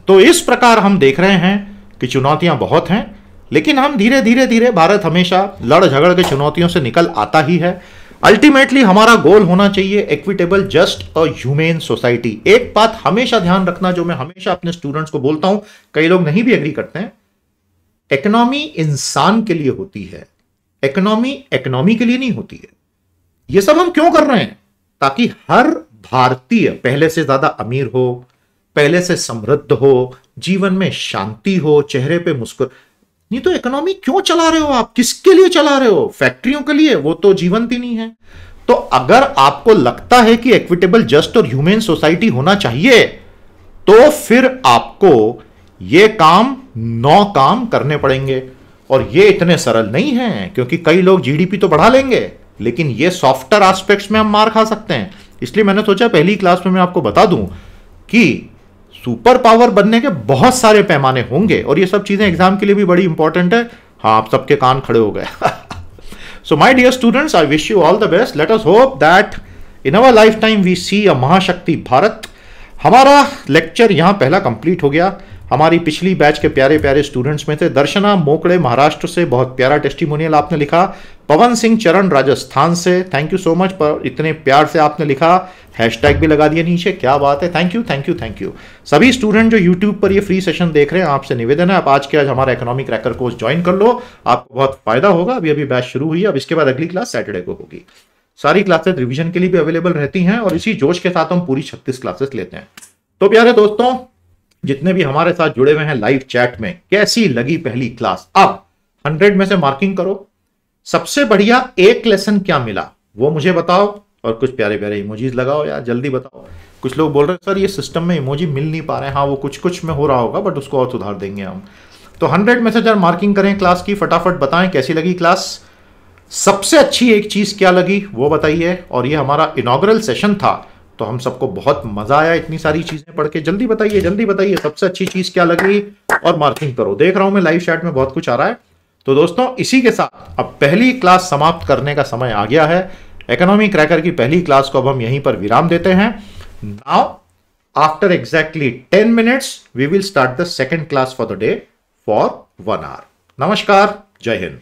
तो इस प्रकार हम देख रहे हैं कि चुनौतियां बहुत हैं, लेकिन हम धीरे धीरे भारत हमेशा लड़ झगड़ के चुनौतियों से निकल आता ही है। अल्टीमेटली हमारा गोल होना चाहिए इक्विटेबल, जस्ट और ह्यूमेन सोसाइटी। एक बात हमेशा ध्यान रखना, जो मैं हमेशा अपने स्टूडेंट्स को बोलता हूं, कई लोग नहीं भी एग्री करते हैं, इकोनॉमी इंसान के लिए होती है, इकोनॉमी के लिए नहीं होती है। यह सब हम क्यों कर रहे हैं? ताकि हर भारतीय पहले से ज्यादा अमीर हो, पहले से समृद्ध हो, जीवन में शांति हो, चेहरे पे मुस्कुर। नहीं तो इकोनॉमी क्यों चला रहे हो आप? किसके लिए चला रहे हो? फैक्ट्रियों के लिए? वो तो जीवंत ही नहीं है। तो अगर आपको लगता है कि इक्विटेबल, जस्ट और ह्यूमन सोसाइटी होना चाहिए, तो फिर आपको ये काम 9 काम करने पड़ेंगे। और ये इतने सरल नहीं है, क्योंकि कई लोग जीडीपी तो बढ़ा लेंगे, लेकिन ये सॉफ्टवेयर एस्पेक्ट्स में हम मार खा सकते हैं। इसलिए मैंने सोचा पहली क्लास में मैं आपको बता दूं कि सुपर पावर बनने के बहुत सारे पैमाने होंगे, और ये सब चीजें एग्जाम के लिए भी बड़ी इंपॉर्टेंट है। हाँ, आप सबके कान खड़े हो गए। So my dear students, I wish you all the best. Let us hope that in our lifetime we see a महाशक्ति भारत। हमारा लेक्चर यहां पहला कंप्लीट हो गया। हमारी पिछली बैच के प्यारे प्यारे स्टूडेंट्स में थे दर्शना मोकड़े महाराष्ट्र से, बहुत प्यारा टेस्टिमोनियल आपने लिखा। पवन सिंह चरण राजस्थान से, थैंक यू सो मच पर इतने प्यार से आपने लिखा, हैशटैग भी लगा दिया नीचे, क्या बात है, thank you thank you thank you. सभी स्टूडेंट जो यूट्यूब पर ये फ्री सेशन देख रहे हैं, आपसे निवेदन है आप आज के आज हमारा इकोनॉमिक क्रैकर कोर्स ज्वाइन कर लो, आपको बहुत फायदा होगा। अभी अभी बैच शुरू हुई है, अब इसके बाद अगली क्लास सैटरडे को होगी। सारी क्लासेस रिवीजन के लिए भी अवेलेबल रहती हैं और इसी जोश के साथ हम पूरी 36 क्लासेस लेते हैं। तो प्यारे दोस्तों, जितने भी हमारे साथ जुड़े हुए हैं लाइव चैट में, कैसी लगी पहली क्लास? अब 100 में से मार्किंग करो, सबसे बढ़िया एक लेसन क्या मिला वो मुझे बताओ, और कुछ प्यारे प्यारे इमोजीज लगाओ यार, जल्दी बताओ। कुछ लोग बोल रहे हैं सर ये सिस्टम में इमोजी मिल नहीं पा रहे हैं। हाँ, वो कुछ कुछ में हो रहा होगा, बट उसको और सुधार देंगे हम। तो 100 में से जब मार्किंग करें क्लास की, फटाफट बताएं कैसी लगी क्लास, सबसे अच्छी एक चीज क्या लगी वो बताइए। और ये हमारा इनॉग्रल सेशन था, तो हम सबको बहुत मजा आया इतनी सारी चीजें पढ़ के। जल्दी बताइए सबसे अच्छी चीज क्या लगी, और मार्किंग करो। देख रहा हूं मैं लाइव चैट में बहुत कुछ आ रहा है। तो दोस्तों, इसी के साथ अब पहली क्लास समाप्त करने का समय आ गया है। इकोनॉमी क्रैकर की पहली क्लास को अब हम यहीं पर विराम देते हैं। Now after exactly 10 minutes we will start the second class for the day for 1 hour। नमस्कार, जय हिंद।